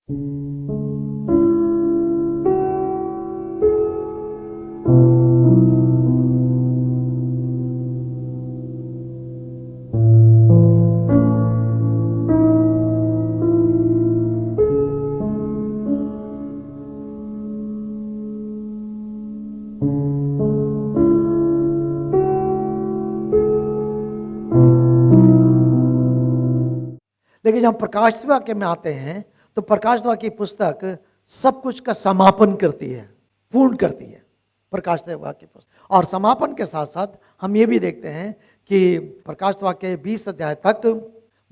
लेकिन जब प्रकाश वाक्य में आते हैं तो प्रकाश वाक्य की पुस्तक सब कुछ का समापन करती है, पूर्ण करती है प्रकाश वाक्य की पुस्तक। और समापन के साथ साथ हम ये भी देखते हैं कि प्रकाश वाक्य 20 अध्याय तक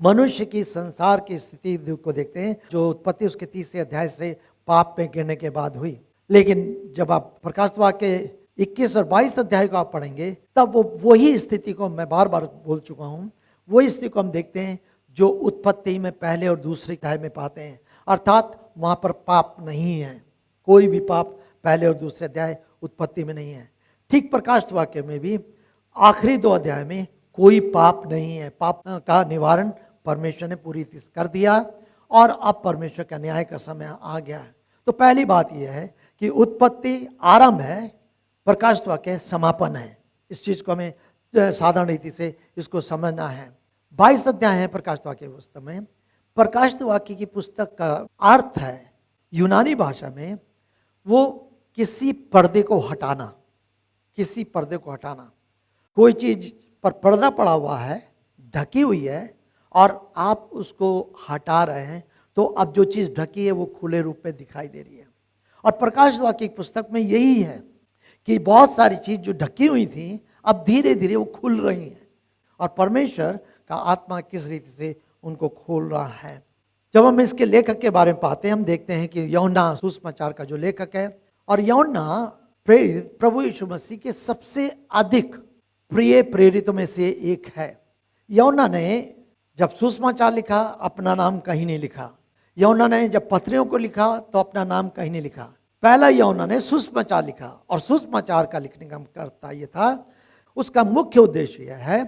मनुष्य की संसार की स्थिति को देखते हैं, जो उत्पत्ति उसके 30 अध्याय से पाप में गिरने के बाद हुई। लेकिन जब आप प्रकाश वाक्य 21 और 22 अध्याय को आप पढ़ेंगे तब वो वही स्थिति को मैं बार बार बोल चुका हूँ, वही स्थिति को हम देखते हैं जो उत्पत्ति में पहले और दूसरे अध्याय में पाते हैं। अर्थात वहाँ पर पाप नहीं है, कोई भी पाप पहले और दूसरे अध्याय उत्पत्ति में नहीं है। ठीक प्रकाश वाक्य में भी आखिरी 2 अध्याय में कोई पाप नहीं है। पाप का निवारण परमेश्वर ने पूरी तरह कर दिया और अब परमेश्वर का न्याय का समय आ गया है। तो पहली बात यह है कि उत्पत्ति आरंभ है, प्रकाश वाक्य समापन है। इस चीज को हमें साधारण रीति से इसको समझना है। 22 अध्याय है प्रकाश वाक्य पुस्तक में। प्रकाश वाक्य की पुस्तक का अर्थ है यूनानी भाषा में वो किसी पर्दे को हटाना, किसी पर्दे को हटाना। कोई चीज पर पर्दा पड़ा हुआ है, ढकी हुई है और आप उसको हटा रहे हैं तो अब जो चीज ढकी है वो खुले रूप में दिखाई दे रही है। और प्रकाश वाक्य की पुस्तक में यही है कि बहुत सारी चीज जो ढकी हुई थी अब धीरे धीरे वो खुल रही हैं और परमेश्वर का आत्मा किस रीति से उनको खोल रहा है। जब हम इसके लेखक के बारे में पाते हैं, हम देखते हैं कि यूहन्ना सुसमाचार का जो लेखक है, और यूहन्ना प्रेरित प्रभु यीशु मसीह के सबसे अधिक प्रिय प्रेरितों में से एक है। यूहन्ना ने जब सुसमाचार लिखा अपना नाम कहीं नहीं लिखा। यूहन्ना ने जब पत्रियों को लिखा तो अपना नाम कहीं नहीं लिखा। पहला यूहन्ना ने सुसमाचार लिखा और सुसमाचार का लिखने का करता ये था, उसका मुख्य उद्देश्य यह है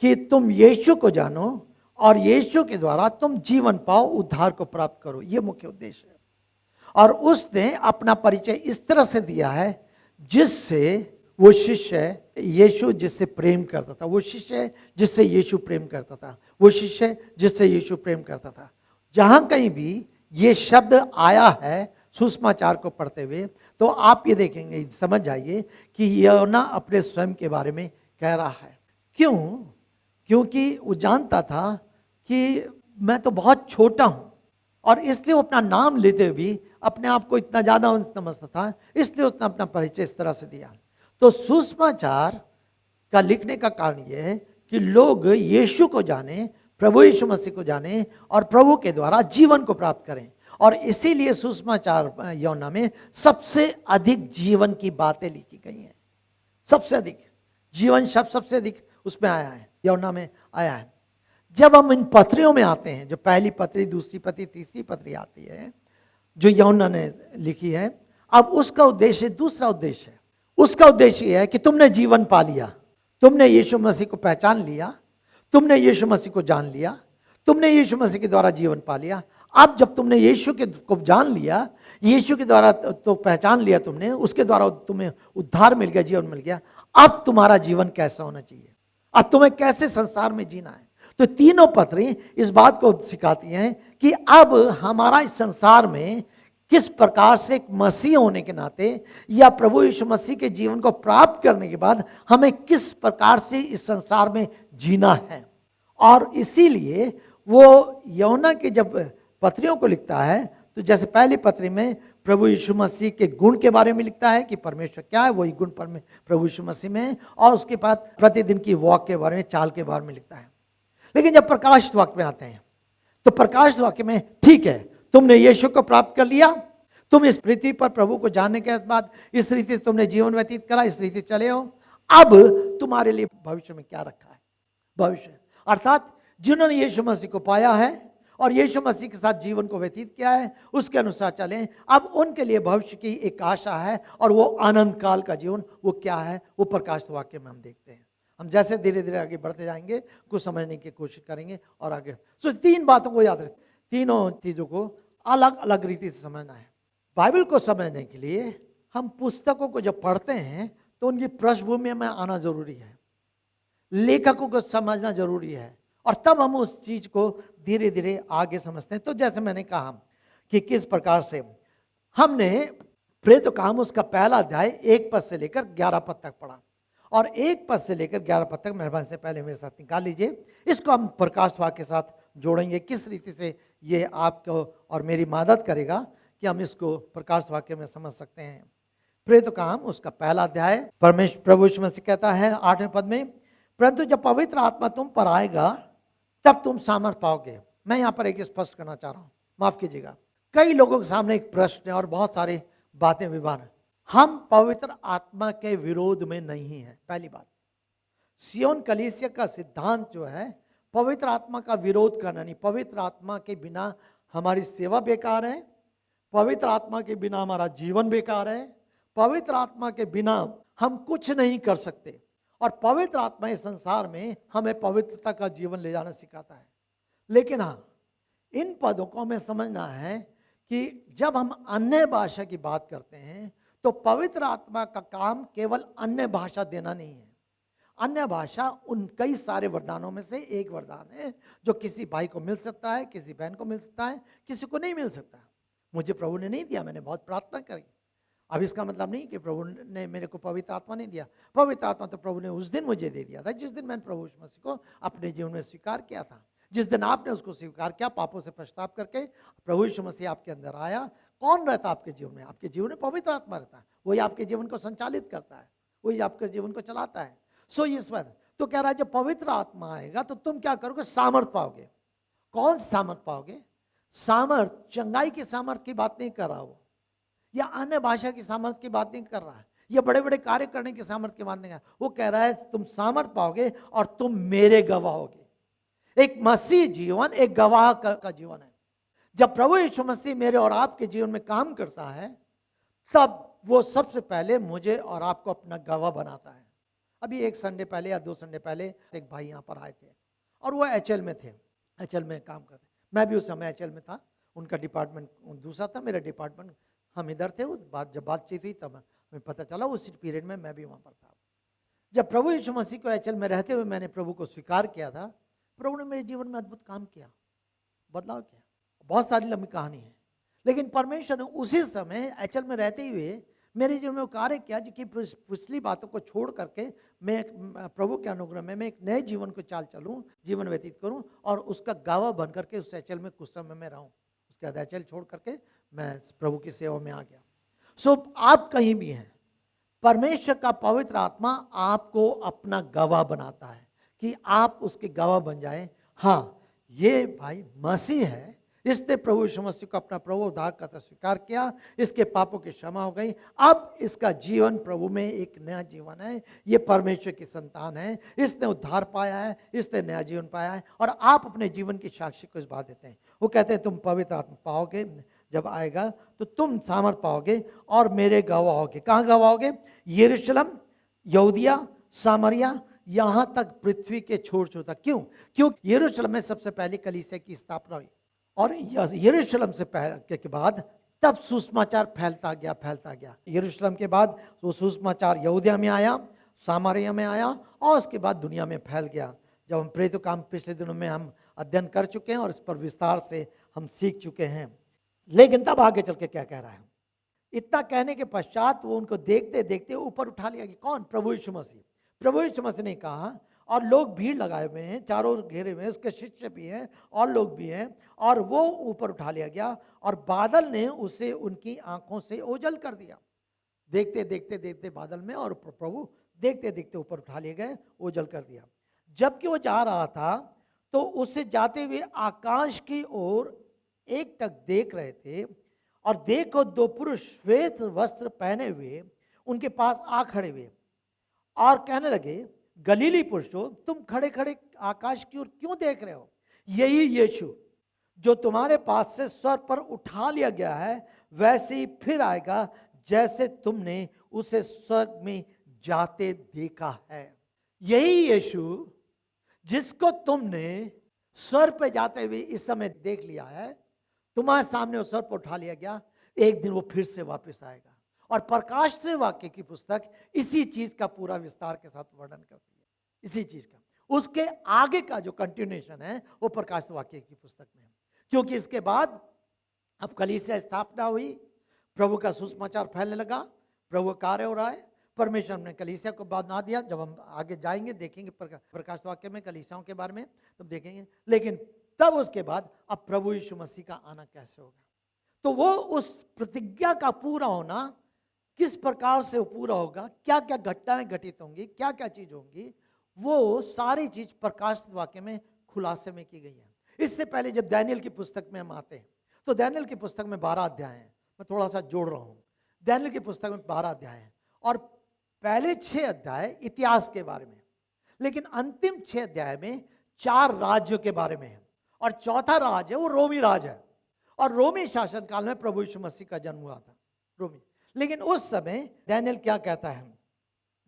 कि तुम यीशु को जानो और यीशु के द्वारा तुम जीवन पाओ, उद्धार को प्राप्त करो। ये मुख्य उद्देश्य है। और उसने अपना परिचय इस तरह से दिया है जिससे वो शिष्य यीशु जिससे प्रेम करता था, वो शिष्य जिससे यीशु प्रेम करता था, वो शिष्य जिससे यीशु प्रेम करता था। जहां कहीं भी ये शब्द आया है सुसमाचार को पढ़ते हुए तो आप ये देखेंगे, समझ जाइए कि यूहन्ना अपने स्वयं के बारे में कह रहा है। क्यों? क्योंकि वो जानता था कि मैं तो बहुत छोटा हूं और इसलिए वो अपना नाम लेते हुए भी अपने आप को इतना ज्यादा समझता था, इसलिए उसने अपना परिचय इस तरह से दिया। तो सुसमाचार का लिखने का कारण यह है कि लोग यीशु को जाने, प्रभु यीशु मसीह को जाने और प्रभु के द्वारा जीवन को प्राप्त करें। और इसीलिए सुसमाचार यूहन्ना में सबसे अधिक जीवन की बातें लिखी गई हैं। सबसे अधिक जीवन शब्द सबसे अधिक उसमें आया है, यूहन्ना में आया है। जब हम इन पत्रियों में आते हैं, जो पहली पत्री, दूसरी पत्री, तीसरी पत्री आती है जो यूहन्ना ने लिखी है, अब उसका उद्देश्य दूसरा उद्देश्य है। उसका उद्देश्य यह है कि तुमने जीवन पा लिया, तुमने यीशु मसीह को पहचान लिया, तुमने यीशु मसीह को जान लिया, तुमने यीशु मसीह के द्वारा जीवन पा लिया। अब जब तुमने यीशु को जान लिया, यीशु के द्वारा तो पहचान लिया तुमने, उसके द्वारा तुम्हें उद्धार मिल गया, जीवन मिल गया, अब तुम्हारा जीवन कैसा होना चाहिए, अब तुम्हें कैसे संसार में जीना है। तो तीनों पत्री इस बात को सिखाती हैं कि अब हमारा इस संसार में किस प्रकार से एक मसीह होने के नाते या प्रभु यीशु मसीह के जीवन को प्राप्त करने के बाद हमें किस प्रकार से इस संसार में जीना है। और इसीलिए वो यूहन्ना के जब पत्रियों को लिखता है तो जैसे पहली पत्री में प्रभु यीशु मसीह के गुण के बारे में लिखता है कि परमेश्वर क्या है, वही गुण प्रभु यीशु मसीह में है, और उसके बाद प्रतिदिन की वॉक के बारे में, चाल के बारे में लिखता है। लेकिन जब प्रकाश वाक्य में आते हैं तो प्रकाश वाक्य में ठीक है, तुमने यीशु को प्राप्त कर लिया, तुम इस पृथ्वी पर प्रभु को जानने के बाद इस रीति से तुमने जीवन व्यतीत करा, इस रीति चले हो, अब तुम्हारे लिए भविष्य में क्या रखा है। भविष्य अर्थात जिन्होंने यीशु मसीह को पाया है और यीशु मसीह के साथ जीवन को व्यतीत किया है, उसके अनुसार चलें। अब उनके लिए भविष्य की एक आशा है और वो आनंद काल का जीवन, वो क्या है, वो प्रकाश वाक्य में हम देखते हैं। हम जैसे धीरे धीरे आगे बढ़ते जाएंगे कुछ समझने की कोशिश करेंगे और आगे। तो तीन बातों को याद रखें, तीनों चीजों को अलग अलग रीति से समझना है। बाइबल को समझने के लिए हम पुस्तकों को जब पढ़ते हैं तो उनकी पृष्ठभूमि में आना जरूरी है, लेखकों को समझना जरूरी है, और तब हम उस चीज को धीरे धीरे आगे समझते हैं। तो जैसे मैंने कहा कि किस प्रकार से हमने प्रेरित काम उसका पहला अध्याय 1 पद से लेकर 11 पद तक पढ़ा, और 1 पद से लेकर 11 पद तक मेहरबानी से पहले मेरे साथ निकाल लीजिए। इसको हम प्रकाश वाक्य के साथ जोड़ेंगे। किस रीति से ये आपको और मेरी मदद करेगा कि हम इसको प्रकाश वाक्य में समझ सकते हैं। प्रेरित काम उसका पहला अध्याय, परमेश्वर प्रभु यीशु मसीह कहता है 8वें पद में, परंतु जब पवित्र आत्मा तुम पर आएगा तब तुम सामर्थ पाओगे। मैं यहाँ पर एक स्पष्ट करना चाह रहा हूँ, माफ कीजिएगा। कई लोगों के सामने एक प्रश्न है और बहुत सारे बातें विवाद है। हम पवित्र आत्मा के विरोध में नहीं है। पहली बात, सियोन कलीसिया का सिद्धांत जो है पवित्र आत्मा का विरोध करना नहीं। पवित्र आत्मा के बिना हमारी सेवा बेकार है, पवित्र आत्मा के बिना हमारा जीवन बेकार है, पवित्र आत्मा के बिना हम कुछ नहीं कर सकते, और पवित्र आत्मा इस संसार में हमें पवित्रता का जीवन ले जाना सिखाता है। लेकिन हाँ, इन पदों को हमें समझना है कि जब हम अन्य भाषा की बात करते हैं तो पवित्र आत्मा का काम केवल अन्य भाषा देना नहीं है। अन्य भाषा उन कई सारे वरदानों में से एक वरदान है जो किसी भाई को मिल सकता है, किसी बहन को मिल सकता है, किसी को नहीं मिल सकता। मुझे प्रभु ने नहीं दिया, मैंने बहुत प्रार्थना करी। अब इसका मतलब नहीं कि प्रभु ने मेरे को पवित्र आत्मा नहीं दिया। पवित्र आत्मा तो प्रभु ने उस दिन मुझे दे दिया था जिस दिन मैंने प्रभु यीशु मसीह को अपने जीवन में स्वीकार किया था। जिस दिन आपने उसको स्वीकार किया, पापों से पश्चाताप करके प्रभु यीशु मसीह आपके अंदर आया। कौन रहता आपके जीवन में? आपके जीवन में पवित्र आत्मा रहता है। वही आपके जीवन को संचालित करता है, वही आपके जीवन को चलाता है। सो इस पर तो कह रहा है जब पवित्र आत्मा आएगा तो तुम क्या करोगे? सामर्थ पाओगे। कौन सामर्थ पाओगे? सामर्थ चंगाई की सामर्थ की बात नहीं कर रहा वो, या अन्य भाषा की सामर्थ की बात नहीं कर रहा है, या बड़े बड़े कार्य करने की सामर्थ की बात नहीं कर रहा। वो कह रहा है तुम सामर्थ पाओगे और तुम मेरे गवाह होगे। एक मसीह जीवन एक गवाह का जीवन है। जब प्रभु यीशु मसीह मेरे और आपके जीवन में काम करता है तब वो सबसे पहले मुझे और आपको अपना गवाह बनाता है। अभी एक संडे पहले या 2 संडे पहले एक भाई यहाँ पर आए थे और वो एचएल में थे, एचएल में काम करते। मैं भी उस समय एचएल में था, उनका डिपार्टमेंट दूसरा था, मेरा डिपार्टमेंट, हम इधर थे। उस बात जब बातचीत हुई तब हमें पता चला, उस पीरियड में मैं भी वहाँ पर था। जब प्रभु यीशु मसीह को एचएल में रहते हुए मैंने प्रभु को स्वीकार किया था, प्रभु ने मेरे जीवन में अद्भुत काम किया, बदलाव किया। बहुत सारी लंबी कहानी है, लेकिन परमेश्वर ने उसी समय एचएल में रहते हुए मेरे जीवन में कार्य किया कि पिछली बातों को छोड़ करके मैं प्रभु के अनुग्रह में मैं एक नए जीवन को चाल चलूँ, जीवन व्यतीत करूँ और उसका गवाह बन करके उस एचएल में कुछ समय में रहूँ। उसके बाद एचएल छोड़ करके मैं प्रभु की सेवा में आ गया। सो आप कहीं भी हैं, परमेश्वर का पवित्र आत्मा आपको अपना गवाह बनाता है कि आप उसके गवाह बन जाए। हाँ, ये भाई मसीह है, इसने प्रभु यीशु मसीह को अपना प्रभु उद्धारकर्ता स्वीकार किया, इसके पापों की क्षमा हो गई, अब इसका जीवन प्रभु में एक नया जीवन है। ये परमेश्वर की संतान है, इसने उद्धार पाया है, इसने नया जीवन पाया है, और आप अपने जीवन की साक्षी को इस बात देते हैं। वो कहते हैं तुम पवित्र आत्मा पाओगे, जब आएगा तो तुम सामर्थ पाओगे और मेरे गवाह होगे। कहाँ गवाह होगे? यरूशलेम, यहूदिया, सामरिया, यहाँ तक पृथ्वी के छोर छोर तक। क्यों? क्योंकि यरूशलेम में सबसे पहले कलीसिया की स्थापना हुई, और यरूशलेम से पहले के बाद तब सुसमाचार फैलता गया। यरूशलेम के बाद वो सुसमाचार यहूदिया में आया, सामरिया में आया, और उसके बाद दुनिया में फैल गया। जब हम प्रेरित काम पिछले दिनों में हम अध्ययन कर चुके हैं और इस पर विस्तार से हम सीख चुके हैं। लेकिन तब आगे चल के क्या कह रहा है? इतना कहने के पश्चात वो उनको देखते देखते ऊपर उठा लिया। कौन? प्रभु यीशु मसीह। प्रभु यीशु मसीह ने कहा, और लोग भीड़ लगाए हुए हैं, चारों घेरे हुए हैं, उसके शिष्य भी हैं और लोग भी हैं, और वो ऊपर उठा लिया गया और बादल ने उसे उनकी आंखों से ओझल कर दिया। देखते देखते देखते बादल में, और प्रभु देखते देखते ऊपर उठा लिए गए, ओझल कर दिया। जबकि वो जा रहा था तो उससे जाते हुए आकाश की ओर एकटक देख रहे थे, और देखो 2 पुरुष श्वेत वस्त्र पहने हुए उनके पास आ खड़े हुए और कहने लगे, गलीली पुरुषों, तुम खड़े खड़े आकाश की ओर क्यों देख रहे हो? यही यीशु जो तुम्हारे पास से स्वर्ग पर उठा लिया गया है, वैसे ही फिर आएगा जैसे तुमने उसे स्वर्ग में जाते देखा है। यही यीशु जिसको तुमने स्वर्ग पे जाते हुए इस समय देख लिया है, तुम्हारे सामने उस स्वर पर उठा लिया गया, एक दिन वो फिर से वापस आएगा। और प्रकाशित वाक्य की पुस्तक इसी चीज का पूरा विस्तार के साथ वर्णन करती है, इसी चीज का। उसके आगे का जो कंटिन्यूएशन है वो प्रकाशित वाक्य की पुस्तक में है, क्योंकि इसके बाद अब कलीसिया स्थापना हुई, प्रभु का सुसमाचार फैलने लगा, प्रभु का कार्य हो रहा है, परमेश्वर ने कलीसिया को बना दिया। जब हम आगे जाएंगे देखेंगे प्रकाशित वाक्य में कलीसियाओं के बारे में तब देखेंगे। लेकिन तब उसके बाद अब प्रभु यीशु मसीह का आना कैसे होगा, तो वो उस प्रतिज्ञा का पूरा होना किस प्रकार से पूरा होगा, क्या क्या घटनाएं घटित होंगी, क्या क्या चीज होंगी, वो सारी चीज प्रकाशित वाक्य में खुलासे में की गई है। इससे पहले जब दानियेल की पुस्तक में हम आते हैं तो दानियेल की पुस्तक में 12 अध्याय हैं। मैं थोड़ा सा जोड़ रहा हूं। दानियेल की पुस्तक में 12 अध्याय हैं और पहले 6 अध्याय इतिहास के बारे में, लेकिन अंतिम 6 अध्याय में 4 राज्यों के बारे में है। और चौथा राज है वो रोमी राज है। और रोमी शासन काल में प्रभु यीशु मसीह का जन्म हुआ था, रोमी। लेकिन उस समय दानियेल क्या कहता है,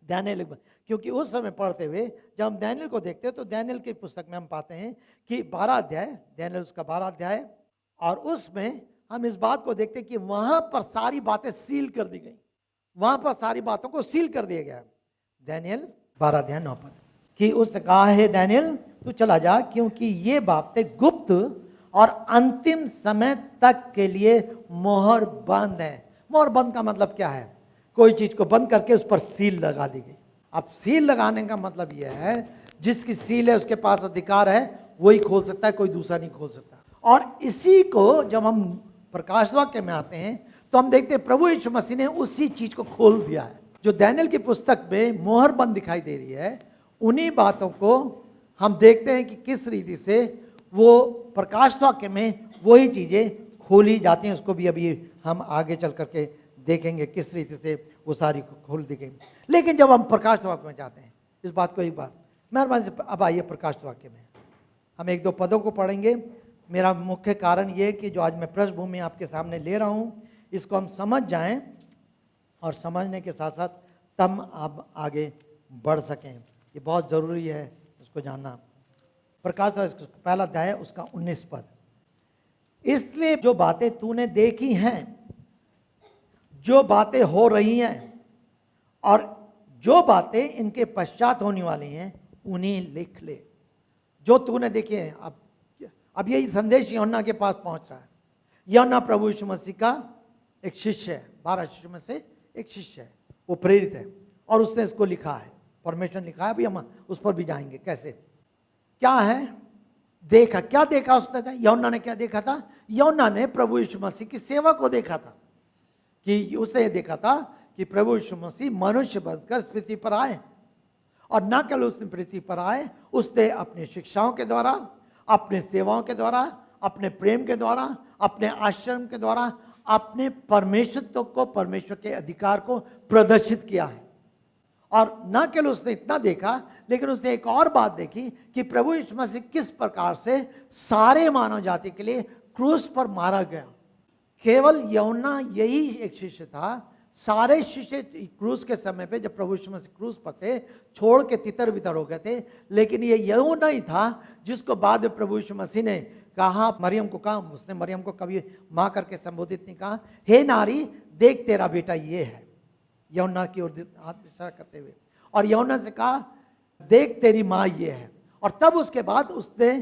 दानियेल, क्योंकि उस समय पढ़ते हुए जब हम दानियेल को देखते हैं तो दानियेल की पुस्तक में हम पाते हैं कि 12 अध्याय, दानियेल उसका 12 अध्याय, और उसमें हम इस बात को देखते हैं कि वहां पर सारी बातें सील कर दी गई, वहां पर सारी बातों को सील कर दिया गया। दानियेल 12 अध्याय 9 पद कि उसने कहा है दानियेल तू चला जा, क्योंकि ये बातें गुप्त और अंतिम समय तक के लिए मोहर बंद है। मोहर बंद का मतलब क्या है, कोई चीज को बंद करके उस पर सील लगा दी गई। अब सील लगाने का मतलब यह है जिसकी सील है उसके पास अधिकार है, वही खोल सकता है, कोई दूसरा नहीं खोल सकता। और इसी को जब हम प्रकाश वाक्य में आते हैं तो हम देखते हैं प्रभु यीशु मसीह ने उसी चीज को खोल दिया है। जो दानियेल की पुस्तक में मोहर बंद दिखाई दे रही है, उन्हीं बातों को हम देखते हैं कि किस रीति से वो प्रकाश वाक्य में वही चीजें खोली जाती हैं। उसको भी अभी हम आगे चल करके देखेंगे किस रीति से वो सारी खोल दी गई। लेकिन जब हम प्रकाश वाक्य में जाते हैं, इस बात को एक बार मेहरबानी से अब आइए प्रकाश वाक्य में हम 1-2 पदों को पढ़ेंगे। मेरा मुख्य कारण ये है कि जो आज मैं पृष्ठभूमि आपके सामने ले रहा हूँ, इसको हम समझ जाएं और समझने के साथ साथ तब आप आगे बढ़ सकें। ये बहुत ज़रूरी है इसको जानना। प्रकाश पहला अध्याय है, उसका 19 पद। इसलिए जो बातें तूने देखी हैं, जो बातें हो रही हैं और जो बातें इनके पश्चात होने वाली हैं, उन्हें लिख ले। जो तूने देखे हैं, अब यही संदेश यूहन्ना के पास पहुंच रहा है। यूहन्ना प्रभु यीशु मसीह का एक शिष्य है, 12 शिष्यों में से एक शिष्य है, वो प्रेरित है और उसने इसको लिखा है, परमेश्वर लिखा है। अभी हम उस पर भी जाएंगे कैसे क्या है। देखा, क्या देखा उसने, यूहन्ना ने क्या देखा था? यूहन्ना ने प्रभु यीशु मसीह की सेवा को देखा था। कि उसने देखा था कि प्रभु यीशु मसीह मनुष्य बनकर इस पृथ्वी पर आए, और न केवल उस पृथ्वी पर आए, उसने अपनी शिक्षाओं के द्वारा, अपने सेवाओं के द्वारा, अपने प्रेम के द्वारा, अपने आश्रम के द्वारा अपने परमेश्वरत्व को, परमेश्वर के अधिकार को प्रदर्शित किया है। और न केवल उसने इतना देखा, लेकिन उसने एक और बात देखी कि प्रभु यीशु मसीह किस प्रकार से सारे मानव जाति के लिए क्रूस पर मारा गया। केवल यूहन्ना यही एक शिष्य था, सारे शिष्य क्रूस के समय पे जब प्रभु यीशु मसीह क्रूस पर थे छोड़ के तितर बितर हो गए थे, लेकिन ये यूहन्ना ही था जिसको बाद में प्रभु यीशु मसीह ने कहा, मरियम को कहा, उसने मरियम को कभी माँ करके संबोधित नहीं कहा, हे नारी देख तेरा बेटा ये है, यूहन्ना की ओर हाथ इशारा करते हुए। और यूहन्ना से कहा देख तेरी माँ ये है। और तब उसके बाद उसने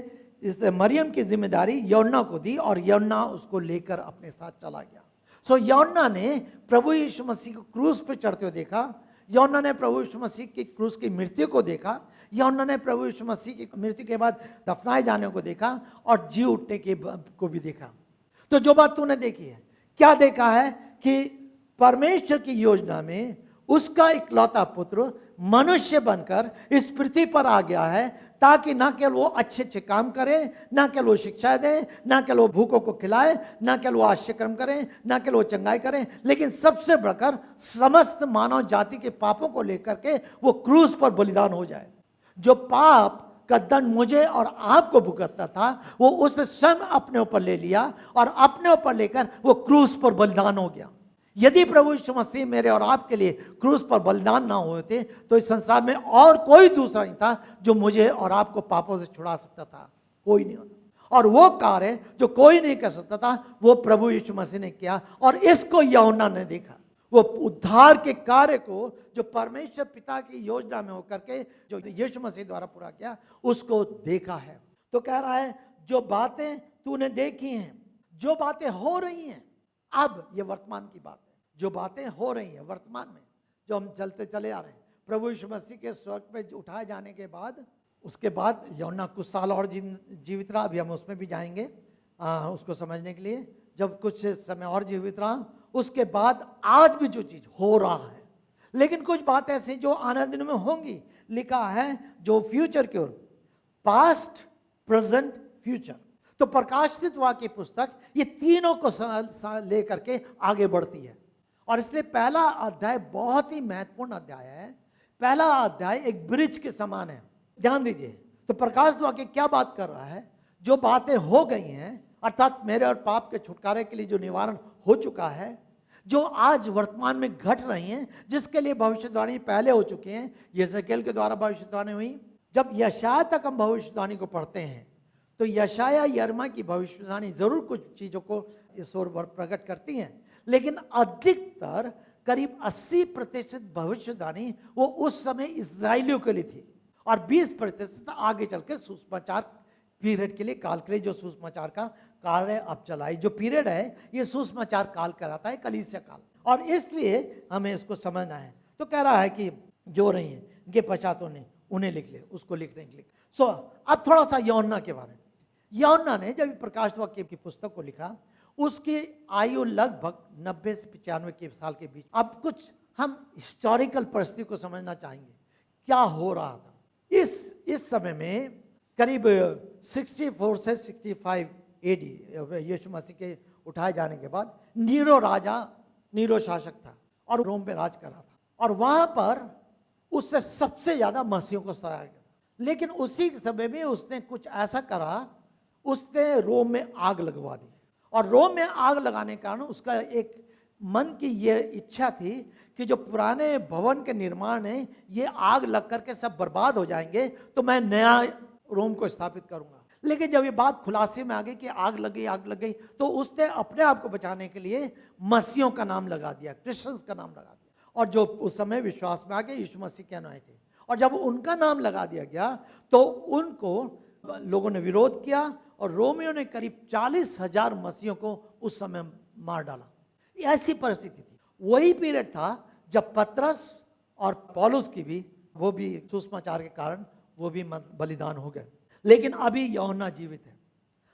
इस मरियम की जिम्मेदारी यूहन्ना को दी और यूहन्ना उसको लेकर अपने साथ चला गया। सो यूहन्ना ने प्रभु यीशु मसीह को क्रूस पर चढ़ते हुए देखा, यूहन्ना ने प्रभु यीशु मसीह की क्रूस की मृत्यु को देखा, यूहन्ना ने प्रभु यीशु मसीह की मृत्यु के बाद दफनाए जाने को देखा और जी उठने के को भी देखा। तो जो बात तूने देखी है, क्या देखा है कि परमेश्वर की योजना में उसका इकलौता पुत्र मनुष्य बनकर इस पृथ्वी पर आ गया है, ताकि ना केवल वो अच्छे अच्छे काम करे, ना केवल वो शिक्षा दे, ना केवल वो भूखों को खिलाए, ना केवल वो आश्रयक्रम करें, ना केवल वो चंगाई करें, लेकिन सबसे बढ़कर समस्त मानव जाति के पापों को लेकर के वो क्रूस पर बलिदान हो जाए। जो पाप का दंड मुझे और आपको भुगतना था, वो उसने स्वयं अपने ऊपर ले लिया और अपने ऊपर लेकर वो क्रूस पर बलिदान हो गया। यदि प्रभु यीशु मसीह मेरे और आपके लिए क्रूस पर बलिदान ना हुए थे तो इस संसार में और कोई दूसरा नहीं था जो मुझे और आपको पापों से छुड़ा सकता था, कोई नहीं होता। और वो कार्य जो कोई नहीं कर सकता था वो प्रभु यीशु मसीह ने किया, और इसको यूहन्ना ने देखा। वो उद्धार के कार्य को जो परमेश्वर पिता की योजना में होकर के जो यीशु मसीह द्वारा पूरा किया उसको देखा है। तो कह रहा है जो बातें तूने देखी हैं, जो बातें हो रही हैं, अब ये वर्तमान की बात है, जो बातें हो रही हैं वर्तमान में, जो हम चलते चले आ रहे हैं, प्रभु यीशु मसीह के स्वर्ग पे उठाए जाने के बाद, उसके बाद यूहन्ना कुछ साल और जीवित रहा, अभी हम उसमें भी जाएंगे उसको समझने के लिए। जब कुछ समय और जीवित रहा, उसके बाद आज भी जो चीज हो रहा है, लेकिन कुछ बात ऐसी जो आने दिनों में होंगी, लिखा है जो फ्यूचर की ओर, पास्ट, प्रेजेंट, फ्यूचर। तो प्रकाशित वाक्य पुस्तक ये तीनों को लेकर के आगे बढ़ती है, और इसलिए पहला अध्याय बहुत ही महत्वपूर्ण अध्याय है। पहला अध्याय एक ब्रिज के समान है। ध्यान दीजिए, तो प्रकाशित वाक्य क्या बात कर रहा है? जो बातें हो गई हैं, अर्थात मेरे और पाप के छुटकारे के लिए जो निवारण हो चुका है, जो आज वर्तमान में घट रही हैं, जिसके लिए भविष्यवाणी पहले हो चुकी हैं। यहेजकेल के द्वारा भविष्यवाणी हुई। जब यशाया तक हम भविष्यवाणी को पढ़ते हैं तो यशाया यिर्मयाह की भविष्यवाणी जरूर कुछ चीजों को इस ओर प्रकट करती हैं, लेकिन अधिकतर करीब 80% भविष्यवाणी वो उस समय इस्राएलियों के लिए थी, और 20% आगे चलकर सुसमाचार पीरियड के लिए, काल के लिए, जो सुसमाचार का काल है अब चलाई। जो पीरियड है ये सुसमाचार काल कहलाता है, कलीसिया काल, और इसलिए हमें इसको समझना है। तो कह रहा है कि जो रही हैं इनके पश्चातों ने उन्हें लिख ले, उसको लिखने के लिए। अब थोड़ा सा यूहन्ना के बारे में। यूहन्ना ने जब प्रकाशित वाक्य की पुस्तक को लिखा, उसकी आयु लगभग 90 से 95 के साल के बीच। अब कुछ हम हिस्टोरिकल परिस्थिति को समझना चाहेंगे, क्या हो रहा था इस समय में। करीब 64 से 65 एडी यीशु मसीह के उठाए जाने के बाद नीरो शासक था और रोम पे राज कर रहा था, और वहां पर उससे सबसे ज्यादा मसीहों को सताया गया। लेकिन उसी समय में उसने कुछ ऐसा करा, उसने रोम में आग लगवा दी, और रोम में आग लगाने के कारण उसका एक मन की ये इच्छा थी कि जो पुराने भवन के निर्माण है ये आग लग करके सब बर्बाद हो जाएंगे, तो मैं नया रोम को स्थापित करूंगा। लेकिन जब ये बात खुलासे में आ गई कि आग लग गई, तो उसने अपने आप को बचाने के लिए मसीहों का नाम लगा दिया, क्रिश्चियंस का नाम लगा दिया, और जो उस समय विश्वास में आ गए यीशु मसीह के अनुयायी थे। और जब उनका नाम लगा दिया गया तो उनको लोगों ने विरोध किया, और रोमियों ने करीब 40,000 मसीहों को उस समय मार डाला। ऐसी परिस्थिति थी। वही पीरियड था जब पतरस और पौलुस की भी, वो भी सुसमाचार के कारण वो भी बलिदान हो गए। लेकिन अभी यूहन्ना जीवित है।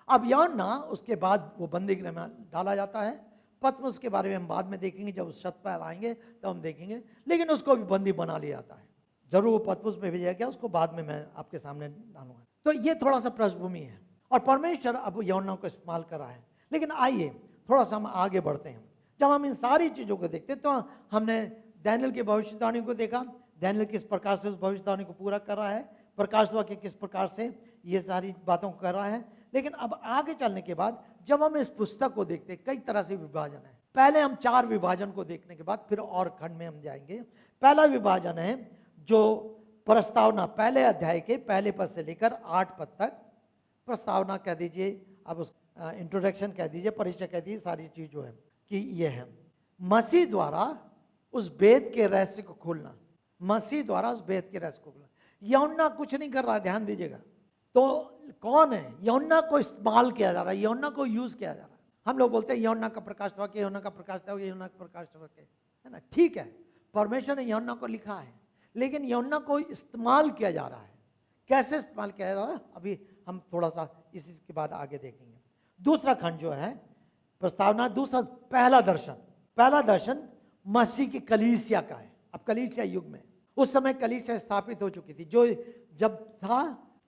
अब यूहन्ना उसके बाद वो बंदी गृह में डाला जाता है। पतरस के बारे में हम बाद में देखेंगे, जब उस छत पर आएंगे तो हम देखेंगे, लेकिन उसको भी बंदी बना लिया जाता है। जरूर वो पतरस में भेजा गया, उसको बाद में मैं आपके सामने डालूंगा। तो ये थोड़ा सा पृष्ठभूमि है, और परमेश्वर अब यूहन्ना को इस्तेमाल कर रहा है। लेकिन आइए थोड़ा सा हम आगे बढ़ते हैं। जब हम इन सारी चीज़ों को देखते हैं तो हमने दानियेल की भविष्यवाणी को देखा, दानियेल किस प्रकार से उस भविष्यवाणी को पूरा कर रहा है, प्रकाशित वाक्य किस प्रकार से ये सारी बातों को कर रहा है। लेकिन अब आगे चलने के बाद जब हम इस पुस्तक को देखते हैं, कई तरह से विभाजन है। पहले हम 4 विभाजन को देखने के बाद फिर और खंड में हम जाएंगे। पहला विभाजन है जो प्रस्तावना, पहले अध्याय के पहले पद से लेकर 8 पद तक। प्रस्तावना कह दीजिए, अब उस इंट्रोडक्शन कह दीजिए, परिचय कह दीजिए, सारी चीज जो है कि ये है मसीह द्वारा उस भेद के रहस्य को खोलना। मसीह द्वारा उस भेद के रहस्य को खोलना। यूहन्ना कुछ नहीं कर रहा, ध्यान दीजिएगा। तो कौन है? यूहन्ना को इस्तेमाल किया जा रहा है, यूहन्ना को यूज किया जा रहा है। हम लोग बोलते हैं यूहन्ना का प्रकाशित वाक्य, यूहन्ना का प्रकाशित वाक्य, यूहन्ना का प्रकाशित वाक्य, है ना? ठीक है, परमेश्वर ने यूहन्ना को लिखा है, लेकिन यूहन्ना को इस्तेमाल किया जा रहा है। कैसे इस्तेमाल किया जा रहा है अभी हम थोड़ा सा इसी के बाद आगे देखेंगे। दूसरा खंड जो है प्रस्तावना, दूसरा पहला दर्शन मसीह की कलीसिया का है। अब कलीसिया युग में, उस समय कलीसिया स्थापित हो चुकी थी। जो जब था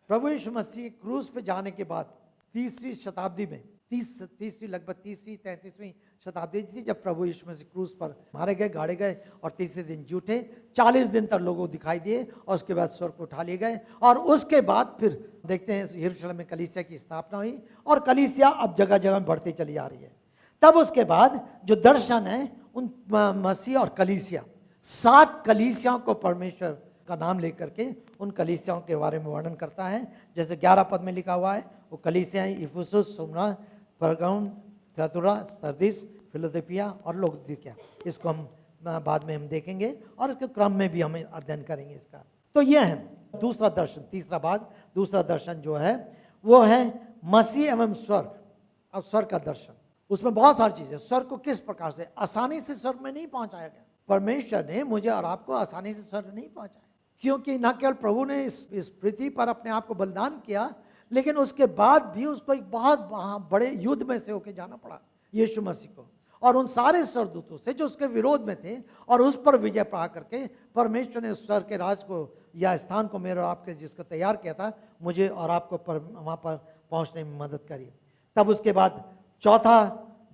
प्रभु यीशु मसीह क्रूस पे जाने के बाद 30वीं शताब्दी में, 30वीं लगभग 30वीं 33वीं शताब्दी थी, जब प्रभु यीशु मसीह क्रूस पर मारे गए, गाड़े गए, और तीसरे दिन जी उठे। 40 दिन तक लोगों को दिखाई दिए, और उसके बाद स्वर्ग को उठा लिए गए। और उसके बाद फिर देखते हैं यरूशलेम में कलीसिया की स्थापना हुई, और कलीसिया अब जगह जगह बढ़ती चली आ रही है। तब उसके बाद जो दर्शन है उन मसीह और कलीसिया, 7 कलीसियाओं को परमेश्वर का नाम लेकर के उन कलीसियाओं के बारे में वर्णन करता है। जैसे 11 पद में लिखा हुआ है, वो कलीसियाँ इफुसुस, सुमना, परगाउन, थुआतीरा, सरदीस, फिलाडेल्फिया और लौदीकिया, इसको हम बाद में हम देखेंगे और इसके क्रम में भी हम अध्ययन करेंगे इसका। तो यह है दूसरा दर्शन, तीसरा भाग। दूसरा दर्शन जो है वो है मसीह एवं स्वर्ग और स्वर्ग का दर्शन। उसमें बहुत सारी चीजें, स्वर्ग को किस प्रकार से, आसानी से स्वर्ग में नहीं पहुंचाया गया। परमेश्वर ने मुझे और आपको आसानी से स्वर्ग नहीं पहुंचाया, क्योंकि न केवल प्रभु ने इस पृथ्वी पर अपने आप को बलिदान किया, लेकिन उसके बाद भी उसको एक बहुत बड़े युद्ध में से होकर जाना पड़ा यीशु मसीह को, और उन सारे स्वर्गदूतों से जो उसके विरोध में थे, और उस पर विजय पा करके परमेश्वर ने स्वर्ग के राज को या स्थान को मेरे और आपके जिसको तैयार किया था, मुझे और आपको वहाँ पर पहुँचने में मदद करी। तब उसके बाद चौथा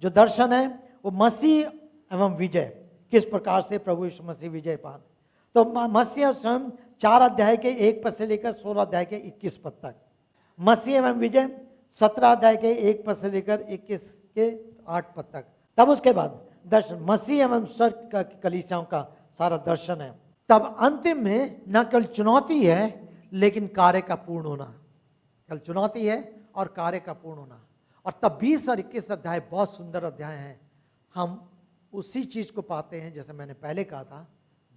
जो दर्शन है वो मसीह एवं विजय, किस प्रकार से प्रभु यीशु मसीह विजय पान। तो मसीह स्वयं 4 अध्याय के 1 पद से लेकर 16 अध्याय के 21 पद तक, मसीह एवं विजय 17 अध्याय के 1 पद से लेकर 21 के 8 पद तक। तब उसके बाद दर्शन मसीह एवं स्वर्ग का कलीसियाओं का सारा दर्शन है। तब अंतिम में न केवल चुनौती है लेकिन कार्य का पूर्ण होना, कल चुनौती है और कार्य का पूर्ण होना। और तब 20 और 21 अध्याय बहुत सुंदर अध्याय हैं। हम उसी चीज को पाते हैं जैसे मैंने पहले कहा था,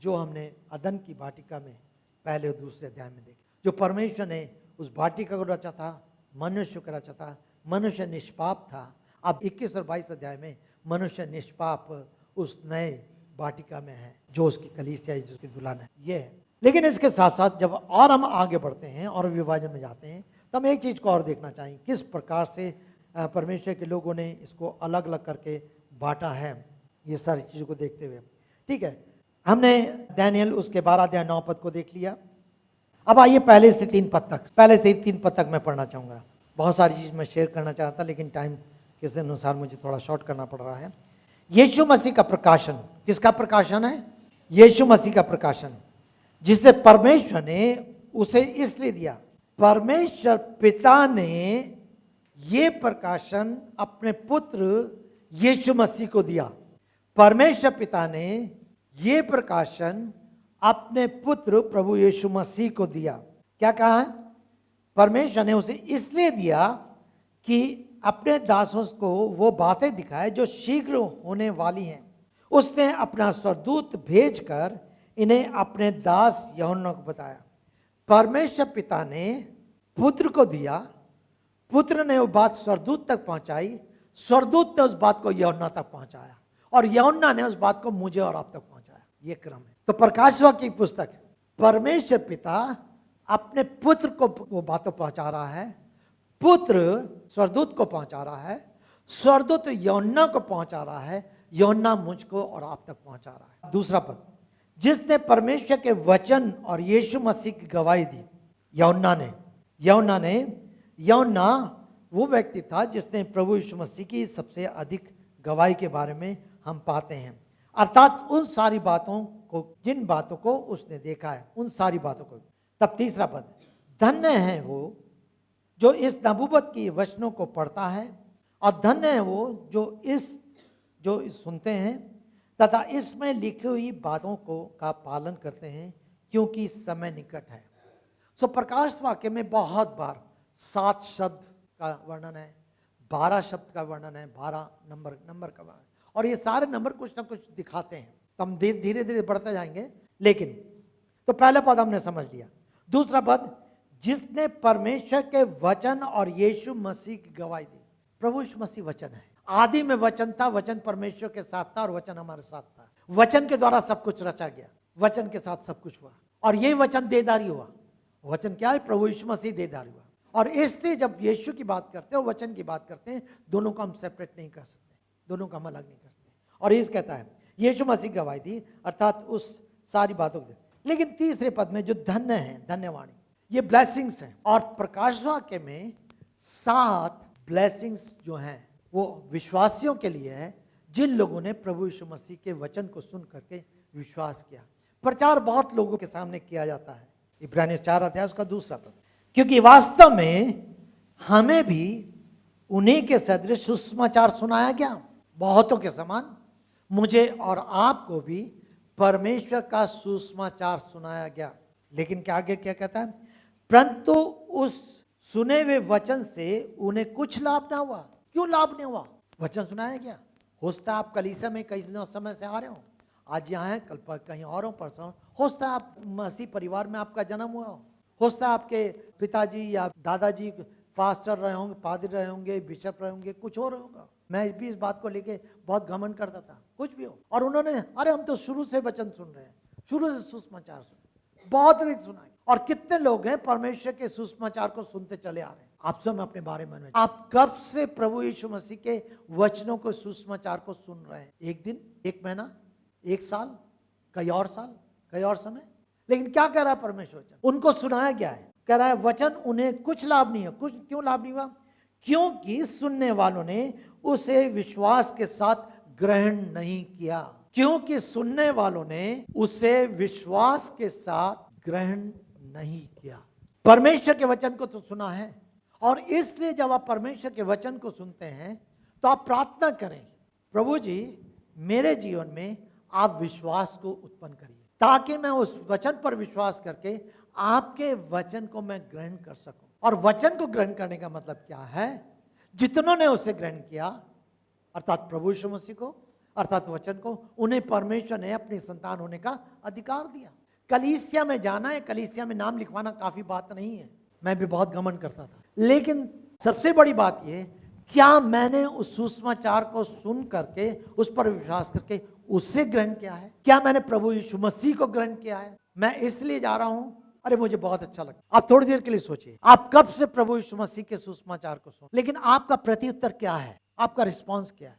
जो हमने अदन की वाटिका में पहले और दूसरे अध्याय में देखा। जो परमेश्वर ने उस वाटिका को रचा था, मनुष्य को रचा था, मनुष्य निष्पाप था। अब 21 और 22 अध्याय में मनुष्य निष्पाप उस नए वाटिका में है, जो उसकी कलीसिया, जो उसकी दुल्हन है, ये है। लेकिन इसके साथ साथ जब और हम आगे बढ़ते हैं और विभाजन में जाते हैं, तो हम एक चीज को और देखना चाहिए, किस प्रकार से परमेश्वर के लोगों ने इसको अलग अलग करके बांटा है, ये सारी चीजों को देखते हुए। ठीक है, हमने दानियल उसके 12 अध्याय 9 पद को देख लिया। अब आइए पहले से 3 पद तक, पहले से 3 पद तक मैं पढ़ना चाहूँगा। बहुत सारी चीज़ मैं शेयर करना चाहता, लेकिन टाइम के अनुसार मुझे थोड़ा शॉर्ट करना पड़ रहा है। यीशु मसीह का प्रकाशन, किसका प्रकाशन है? यीशु मसीह का प्रकाशन, जिसे परमेश्वर ने उसे इसलिए दिया, परमेश्वर पिता ने ये प्रकाशन अपने पुत्र यीशु मसीह को दिया। परमेश्वर पिता ने ये प्रकाशन अपने पुत्र प्रभु यीशु मसीह को दिया। क्या कहा है? परमेश्वर ने उसे इसलिए दिया कि अपने दासों को वो बातें दिखाए जो शीघ्र होने वाली हैं। उसने अपना स्वर्गदूत भेजकर इन्हें अपने दास यूहन्ना को बताया। परमेश्वर पिता ने पुत्र को दिया, पुत्र ने वो बात स्वर्गदूत तक पहुंचाई, स्वर्गदूत ने उस बात को यूहन्ना तक पहुंचाया, और यूहन्ना ने उस बात को मुझे और आप तक पहुंचाया। ये क्रम है। तो प्रकाशवाक्य की पुस्तक, परमेश्वर पिता अपने पुत्र को वो बातें पहुंचा रहा है, पुत्र स्वर्गदूत को पहुंचा रहा है, स्वर्गदूत यूहन्ना को पहुंचा रहा है, यूहन्ना मुझको और आप तक पहुंचा रहा है। दूसरा पद, जिसने परमेश्वर के वचन और यीशु मसीह की गवाही दी। यूहन्ना वो व्यक्ति था जिसने प्रभु यीशु मसीह की सबसे अधिक गवाही के बारे में हम पाते हैं, अर्थात उन सारी बातों को, जिन बातों को उसने देखा है, उन सारी बातों को। तब तीसरा पद, धन्य है वो जो इस नबूवत की वचनों को पढ़ता है, और धन्य है वो जो सुनते हैं तथा इसमें लिखी हुई बातों को का पालन करते हैं, क्योंकि समय निकट है। सो प्रकाश वाक्य में बहुत बार 7 शब्द का वर्णन है, 12 शब्द का वर्णन है, 12 नंबर का वर्णन, और ये सारे नंबर कुछ ना कुछ दिखाते हैं। तो हम धीरे धीरे बढ़ते जाएंगे। लेकिन तो पहला पद हमने समझ लिया। दूसरा पद, जिसने परमेश्वर के वचन और यीशु मसीह की गवाही दी। प्रभु यीशु मसीह वचन है। आदि में वचन था, वचन परमेश्वर के साथ था और वचन हमारे साथ था। वचन के द्वारा सब कुछ रचा गया, वचन के साथ सब कुछ हुआ, और यही वचन देदारी हुआ। वचन क्या है? प्रभु यीशु मसीह देदारी हुआ। और इसलिए जब यीशु की बात करते हैं, वचन की बात करते हैं, दोनों को हम सेपरेट नहीं कर सकते, दोनों को हम अलग नहीं करते। और इस कहता है यीशु मसीह की गवाही दी, अर्थात उस सारी बातों को। लेकिन तीसरे पद में जो धन्य है, धन्यवाणी, ये ब्लेसिंग्स हैं। और प्रकाश वाक्य में 7 ब्लेसिंग्स जो हैं वो विश्वासियों के लिए है, जिन लोगों ने प्रभु यीशु मसीह के वचन को सुन करके विश्वास किया। प्रचार बहुत लोगों के सामने किया जाता है, इब्रानियों 4 अध्याय उसका दूसरा पद, क्योंकि वास्तव में हमें भी उन्हीं के सदृश सुसमाचार सुनाया गया। बहुतों के समान मुझे और आपको भी परमेश्वर का सुसमाचार सुनाया गया। लेकिन क्या आगे क्या कहता है? परंतु उस सुने हुए वचन से उन्हें कुछ लाभ ना हुआ। क्यों लाभ नहीं हुआ? वचन सुनाया गया। हो सकता है आप कलीसिया में कई समय से आ रहे हो, आज यहाँ है, कल कहीं और हो, परसों। हो सकता है आप मसीह परिवार में आपका जन्म हुआ हो सकता है आपके पिताजी या दादाजी पास्टर रहे होंगे, पादरी रहे होंगे, बिशप रहे होंगे, कुछ और होगा। मैं भी इस बात को लेके बहुत घमंड करता था, कुछ भी हो। और उन्होंने, अरे हम तो शुरू से वचन सुन रहे हैं, शुरू से सुसमाचार सुन, बहुत अधिक सुना है। और कितने लोग हैं परमेश्वर के सुसमाचार को सुनते चले आ रहे हैं। आप सब अपने बारे में, आप कब से प्रभु यीशु मसीह के वचनों को, सुसमाचार को सुन रहे हैं? एक दिन, एक महीना, एक साल, कई और साल, कई और समय। लेकिन क्या कह रहा है परमेश्वर? उनको सुनाया गया है, कह रहा है वचन उन्हें कुछ लाभ नहीं है। कुछ क्यों लाभ नहीं हुआ? क्योंकि सुनने वालों ने उसे विश्वास के साथ ग्रहण नहीं किया। क्योंकि सुनने वालों ने उसे विश्वास के साथ ग्रहण नहीं किया। परमेश्वर के वचन को तो सुना है, और इसलिए जब आप परमेश्वर के वचन को सुनते हैं तो आप प्रार्थना करें, प्रभु जी मेरे जीवन में आप विश्वास को उत्पन्न करिए, ताकि मैं उस वचन पर विश्वास करके आपके वचन को मैं ग्रहण कर सकूं। और वचन को ग्रहण करने का मतलब क्या है? जितनों ने उसे ग्रहण किया, अर्थात प्रभु यीशु मसीह को, अर्थात वचन को, उन्हें परमेश्वर ने अपनी संतान होने का अधिकार दिया। कलीसिया में जाना है, कलीसिया में नाम लिखवाना काफी बात नहीं है। मैं भी बहुत घमंड करता था, लेकिन सबसे बड़ी बात यह, क्या मैंने उस सुसमाचार को सुन करके, उस पर विश्वास करके उससे ग्रहण किया है? क्या मैंने प्रभु यीशु मसीह को ग्रहण किया है? मैं इसलिए जा रहा हूं, अरे मुझे बहुत अच्छा लगता। आप थोड़ी देर के लिए सोचिए, आप कब से प्रभु यीशु मसीह के सुसमाचार को सुन, लेकिन आपका प्रत्युत्तर क्या है? आपका रिस्पॉन्स क्या है?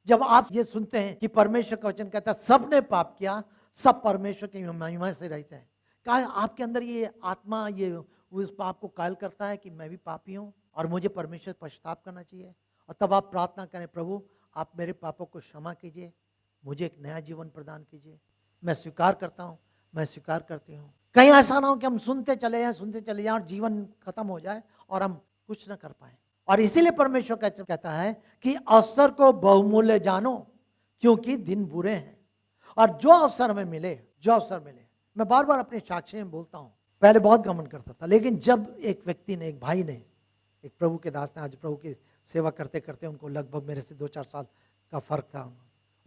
जब आप ये सुनते हैं कि परमेश्वर का वचन कहता है सबने पाप किया, सब परमेश्वर की महिमा से रहते हैं, क्या आपके अंदर ये आत्मा ये उस पाप को कायल करता है कि मैं भी पापी हूं और मुझे परमेश्वर पश्चाताप करना चाहिए? और तब आप प्रार्थना करें, प्रभु आप मेरे पापों को क्षमा कीजिए, मुझे एक नया जीवन प्रदान कीजिए, मैं स्वीकार करता हूं, मैं स्वीकार करती हूं। कहीं ऐसा ना हो कि हम सुनते चले जाएं और जीवन खत्म हो जाए और हम कुछ ना कर पाए। और इसीलिए परमेश्वर कहता है कि अवसर को बहुमूल्य जानो, क्योंकि दिन बुरे हैं। और जो अवसर हमें मिले, जो अवसर मिले, मैं बार बार अपने साक्ष्य में बोलता हूं, पहले बहुत घमंड करता था, लेकिन जब एक व्यक्ति ने, एक भाई ने, एक प्रभु के दास ने, आज प्रभु की सेवा करते करते उनको लगभग मेरे से 2-4 साल का फर्क था,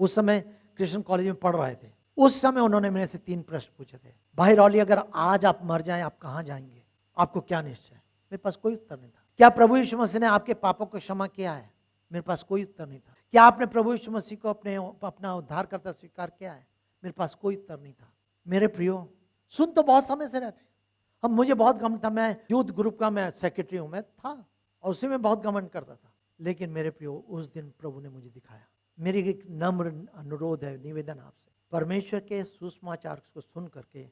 उस समय क्रिश्चियन कॉलेज में पढ़ रहे थे, उस समय उन्होंने मेरे से 3 प्रश्न पूछे थे। भाई रॉली, अगर आज आप मर जाएं, आप कहाँ जाएंगे? आपको क्या निश्चय है? मेरे पास कोई उत्तर नहीं था। क्या प्रभु यीशु मसीह ने आपके पापों को क्षमा किया है? मेरे पास कोई उत्तर नहीं था। क्या आपने प्रभु यीशु मसीह को अपना उद्धारकर्ता स्वीकार किया है? मेरे पास कोई उत्तर नहीं था। मेरे प्रियो, सुन तो बहुत समय से रहते हम, मुझे बहुत घमंड था, मैं यूथ ग्रुप का मैं सेक्रेटरी हूं, मैं था और उसी में बहुत घमंड करता था। लेकिन मेरे प्रियो, उस दिन प्रभु ने मुझे दिखाया। मेरी एक नम्र अनुरोध है, निवेदन आपसे, परमेश्वर के सुसमाचार को सुन करके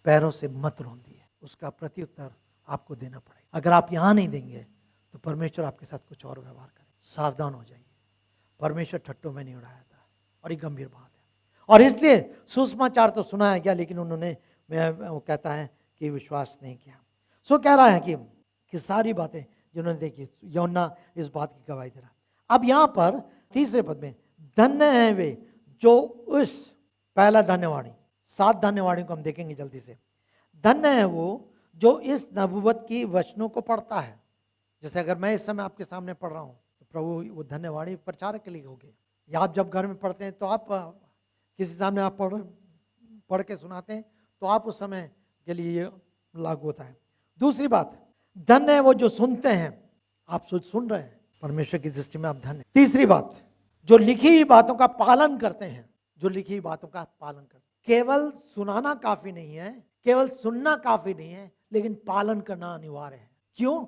पैरों से मत रोंदिए, उसका प्रत्युत्तर आपको देना पड़ेगा। अगर आप यहाँ नहीं देंगे तो परमेश्वर आपके साथ कुछ और व्यवहार करे। सावधान हो जाइए, परमेश्वर ठट्टों में नहीं उड़ाया था, और ये गंभीर बात है। और इसलिए सुसमाचार तो सुनाया गया, लेकिन उन्होंने, वो कहता है कि विश्वास नहीं किया। सो कह रहा है कि सारी बातें जिन्होंने देखी, यूहन्ना इस बात की गवाही दे रहा। अब यहाँ पर तीसरे पद में, धन्य है वे जो उस, पहला धन्यवाणी, 7 धन्यवाणी को हम देखेंगे जल्दी से। धन्य है वो जो इस नबूवत की वचनों को पढ़ता है। जैसे अगर मैं इस समय आपके सामने पढ़ रहा हूँ तो प्रभु वो धन्यवाणी प्रचारक के लिए होगी, या आप जब घर में पढ़ते हैं तो आप किसी सामने आप पढ़ के सुनाते हैं तो आप उस समय के लिए ये लागू होता है। दूसरी बात, धन्य है वो जो सुनते हैं, आप सुन रहे हैं, परमेश्वर की दृष्टि में आप धन्य। तीसरी बात, जो लिखी हुई बातों का पालन करते हैं, जो लिखी हुई बातों का पालन करते हैं। केवल सुनाना काफी नहीं है, केवल सुनना काफी नहीं है, लेकिन पालन करना अनिवार्य है। क्यों?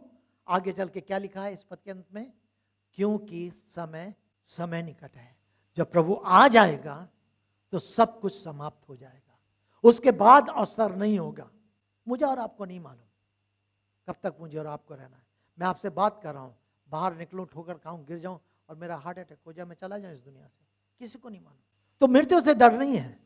आगे चल के क्या लिखा है इस पद के अंत में? क्योंकि समय निकट है। जब प्रभु आ जाएगा तो सब कुछ समाप्त हो जाएगा, उसके बाद अवसर नहीं होगा। मुझे और आपको नहीं मालूम कब तक मुझे और आपको रहना है। मैं आपसे बात कर रहा हूँ, बाहर निकलूं, ठोकर खाऊं, गिर जाऊं और मेरा हार्ट अटैक हो जाए, मैं चला जाऊं इस दुनिया से, किसी को नहीं मालूम। तो मृत्यु से डर नहीं है।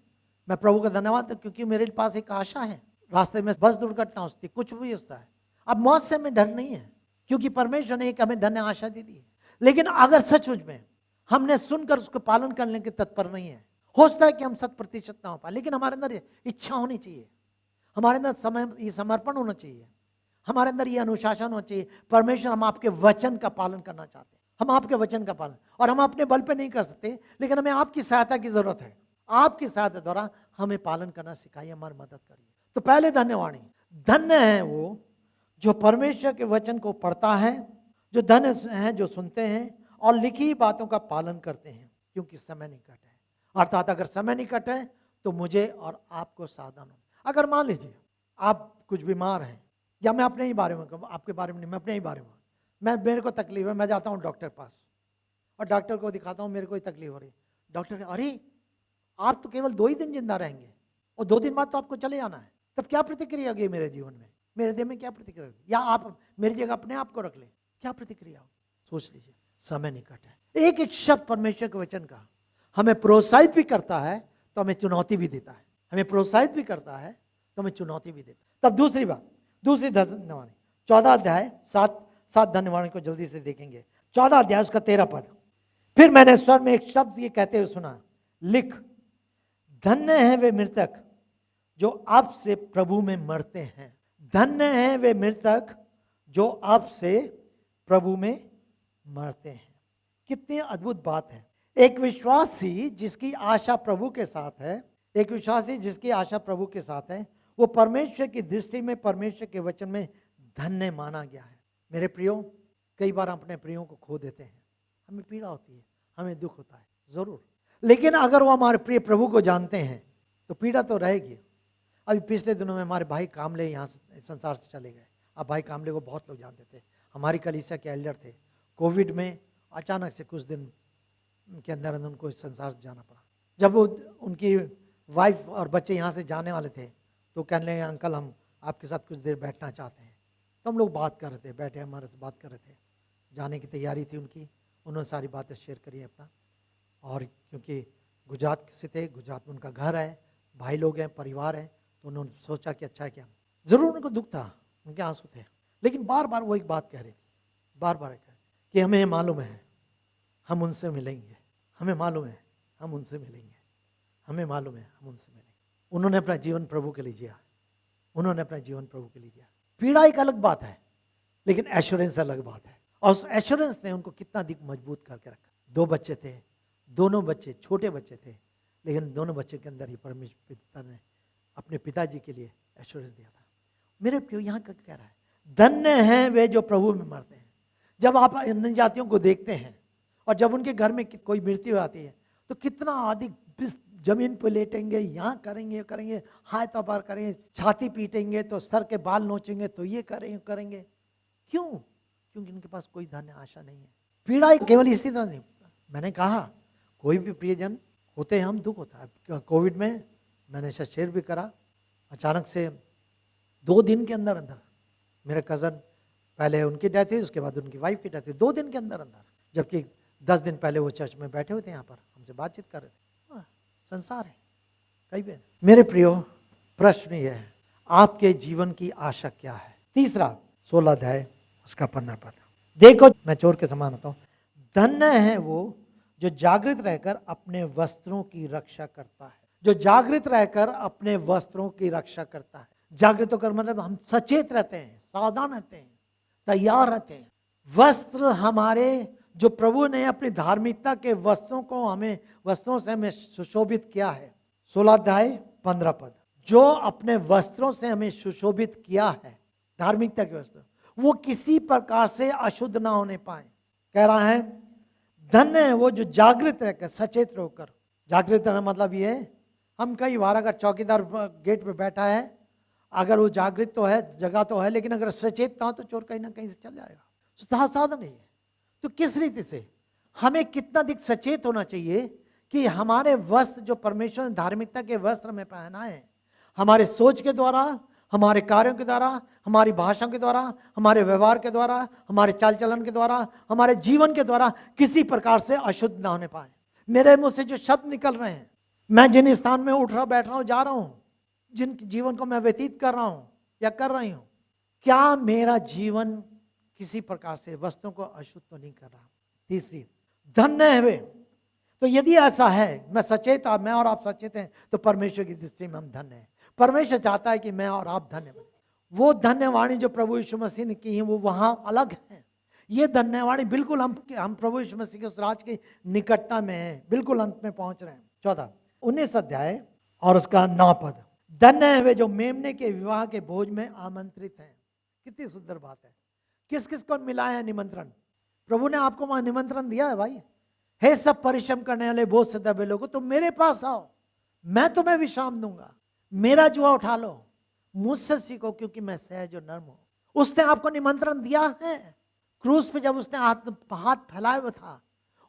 मैं प्रभु का धन्यवाद, क्योंकि मेरे पास एक आशा है। रास्ते में बस दुर्घटना होती, कुछ भी होता है, अब मौत से हमें डर नहीं है, क्योंकि परमेश्वर ने एक हमें धन्य आशा दे दी है। लेकिन अगर सचमुच में हमने सुनकर उसको पालन करने के तत्पर नहीं है, हो सकता है कि हम 100% ना हो पाए, लेकिन हमारे अंदर इच्छा होनी चाहिए, हमारे अंदर समय समर्पण होना चाहिए, हमारे अंदर ये अनुशासन होना चाहिए, परमेश्वर हम आपके वचन का पालन करना चाहते हैं, हम आपके वचन का पालन, और हम अपने बल पे नहीं कर सकते, लेकिन हमें आपकी सहायता की जरूरत है। आपकी सहायता द्वारा हमें पालन करना सिखाइए, हमारी मदद करिए। तो पहले धन्यवाणी, धन्य है वो जो परमेश्वर के वचन को पढ़ता है, जो धन्य है जो सुनते हैं और लिखी बातों का पालन करते हैं, क्योंकि समय निकट है। अर्थात अगर समय निकट है तो मुझे और आपको सावधान होना। अगर मान लीजिए आप कुछ बीमार हैं, या मैं अपने ही बारे में कहूँ, आपके बारे में नहीं, मैं अपने ही बारे में, मेरे को तकलीफ है, मैं जाता हूँ डॉक्टर पास और डॉक्टर को दिखाता हूँ मेरे को तकलीफ हो रही है। डॉक्टर, अरे आप तो केवल 2 ही दिन जिंदा रहेंगे और 2 दिन बाद तो आपको चले जाना है। तब क्या प्रतिक्रिया होगी मेरे जीवन में, मेरे देह में क्या प्रतिक्रिया होगी? या आप मेरी जगह अपने आप को रख ले, क्या प्रतिक्रिया होगी? सोच लीजिए, समय निकट है। एक एक शब्द परमेश्वर के वचन का हमें प्रोत्साहित भी करता है तो हमें चुनौती भी देता है, हमें प्रोत्साहित भी करता है तो हमें चुनौती भी देता है। तब दूसरी बात, दूसरी धन्यवाणी, 14 अध्याय 7 धन्यवाणी को जल्दी से देखेंगे। 14 अध्याय उसका 13 पद। फिर मैंने स्वर में एक शब्द ये कहते हुए सुना, लिख, धन्य है वे मृतक जो अब से प्रभु में मरते हैं। धन्य है वे मृतक जो अब से प्रभु में मरते हैं। कितनी अद्भुत बात है। एक विश्वासी जिसकी आशा प्रभु के साथ है, एक विश्वासी जिसकी आशा प्रभु के साथ है, वो परमेश्वर की दृष्टि में, परमेश्वर के वचन में धन्य माना गया है। मेरे प्रियो, कई बार हम अपने प्रियों को खो देते हैं, हमें पीड़ा होती है, हमें दुख होता है जरूर, लेकिन अगर वो हमारे प्रिय प्रभु को जानते हैं तो पीड़ा तो रहेगी। अभी पिछले दिनों में हमारे भाई कामले यहाँ संसार से चले गए। अब भाई कामले को बहुत लोग जानते थे, हमारी कलीसिया के एल्डर थे। कोविड में अचानक से कुछ दिन के अंदर अंदर उनको संसार से जाना पड़ा। जब वो उनकी वाइफ और बच्चे यहाँ से जाने वाले थे तो कहने लगे, अंकल हम आपके साथ कुछ देर बैठना चाहते हैं। तो हम लोग बात कर रहे थे, बैठे हमारे से बात कर रहे थे, जाने की तैयारी थी उनकी, उन्होंने सारी बातें शेयर करी अपना। और क्योंकि गुजरात से थे, गुजरात में उनका घर है, भाई लोग हैं, परिवार है, तो उन्होंने सोचा कि अच्छा है क्या। जरूर उनको दुख था, उनके आंसू थे, लेकिन बार बार वो एक बात कह रही थी, बार बार कि हमें मालूम है हम उनसे मिलेंगे, हमें मालूम है हम उनसे मिलेंगे, हमें मालूम है हम उनसे मिलेंगे। उन्होंने अपना जीवन प्रभु के लिए जिया, उन्होंने अपना जीवन प्रभु के लिए दिया। पीड़ा एक अलग बात है, लेकिन एश्योरेंस अलग बात है। और उस एश्योरेंस ने उनको कितना अधिक मजबूत करके रखा। 2 बच्चे थे, दोनों बच्चे छोटे बच्चे थे, लेकिन दोनों बच्चे के अंदर ही परमेश्वर पिता ने अपने पिताजी के लिए एश्योरेंस दिया था। मेरे प्रियो, यहाँ का कह रहा है, धन्य हैं वे जो प्रभु में मरते हैं। जब आप अन्य जातियों को देखते हैं और जब उनके घर में कोई मृत्यु आती है तो कितना अधिक जमीन पर लेटेंगे, यहाँ करेंगे करेंगे, हाथ तबार करेंगे, छाती पीटेंगे, तो सर के बाल नोचेंगे, तो ये करेंगे। क्यों? क्योंकि उनके पास कोई धन्य आशा नहीं है। पीड़ा केवल इसी तरह नहीं, मैंने कहा कोई भी प्रियजन होते हैं, हम दुख होता है। कोविड में मैंने शेयर भी करा, अचानक से 2 दिन के अंदर अंदर मेरे कज़न, पहले उनकी डेथ हुई, उसके बाद उनकी वाइफ की डेथ हुई, 2 दिन के अंदर अंदर। जबकि 10 दिन पहले वो चर्च में बैठे हुए थे, यहाँ पर हमसे बातचीत कर रहे थे। संसार है कई बार। मेरे प्रियो, प्रश्न यह है, आपके जीवन की आशा क्या है? तीसरा 16 अध्याय उसका 15 पद। देखो, मैं चोर के समान होता हूँ, धन्य है वो जो जागृत रहकर अपने वस्त्रों की रक्षा करता है। जो जागृत रहकर अपने वस्त्रों की रक्षा करता है। जागृत होकर मतलब हम सचेत रहते हैं, सावधान रहते हैं, तैयार रहते हैं। वस्त्र हमारे, जो प्रभु ने अपनी धार्मिकता के वस्त्रों को हमें, वस्त्रों से हमें सुशोभित किया है। 16 अध्याय 15 पद। जो अपने वस्त्रों से हमें सुशोभित किया है, धार्मिकता के वस्त्र, वो किसी प्रकार से अशुद्ध ना होने पाए। कह रहा है, धन्य है वो जो जागृत रहकर, सचेत रहकर। जागृत रहना मतलब ये है, हम कई बार अगर चौकीदार गेट पे बैठा है, अगर वो जागृत तो है, जगह तो है, लेकिन अगर सचेत ना हो तो चोर कहीं ना कहीं से चल जाएगा। साधन नहीं है। तो किस रीति से हमें कितना अधिक सचेत होना चाहिए कि हमारे वस्त्र जो परमेश्वर ने धार्मिकता के वस्त्र में पहना है, हमारे सोच के द्वारा, हमारे कार्यों के द्वारा, हमारी भाषा के द्वारा, हमारे व्यवहार के द्वारा, हमारे चाल चलन के द्वारा, हमारे जीवन के द्वारा किसी प्रकार से अशुद्ध ना होने पाए। मेरे मुंह से जो शब्द निकल रहे हैं, मैं जिन स्थान में उठ रहा, बैठ रहा हूं, जा रहा हूं, जिन जीवन को मैं व्यतीत कर रहा हूं या कर रही हूं, क्या मेरा जीवन किसी प्रकार से वस्तुओं को अशुद्ध तो नहीं कर रहा? तीसरी, धन्य है वे। तो यदि ऐसा है, मैं सचेत, और आप सचेत हैं, तो परमेश्वर की दृष्टि में हम धन्य हैं। परमेश्वर चाहता है कि मैं और आप धन्य बने। वो धन्यवाणी जो प्रभु यीशु मसीह ने की है वो वहां अलग है। ये धन्यवाणी बिल्कुल हम प्रभु यीशु मसीह के उस राज की निकटता में है, बिल्कुल अंत में पहुंच रहे हैं। 19 अध्याय और उसका 9 पद, धन्य है वे जो मेमने के विवाह के भोज में आमंत्रित हैं। कितनी सुंदर बात है। किस किस को मिला है निमंत्रण? प्रभु ने आपको वहां निमंत्रण दिया है भाई। हे सब परिश्रम करने वाले बोझ से दबे लोगों, तुम मेरे पास आओ, मैं तुम्हें विश्राम दूंगा। मेरा जुआ उठा लो, मुझसे सीखो क्योंकि मैं सहज और नर्म हूं। उसने आपको निमंत्रण दिया है। क्रूस पे जब उसने हाथ फैलाया हुआ था,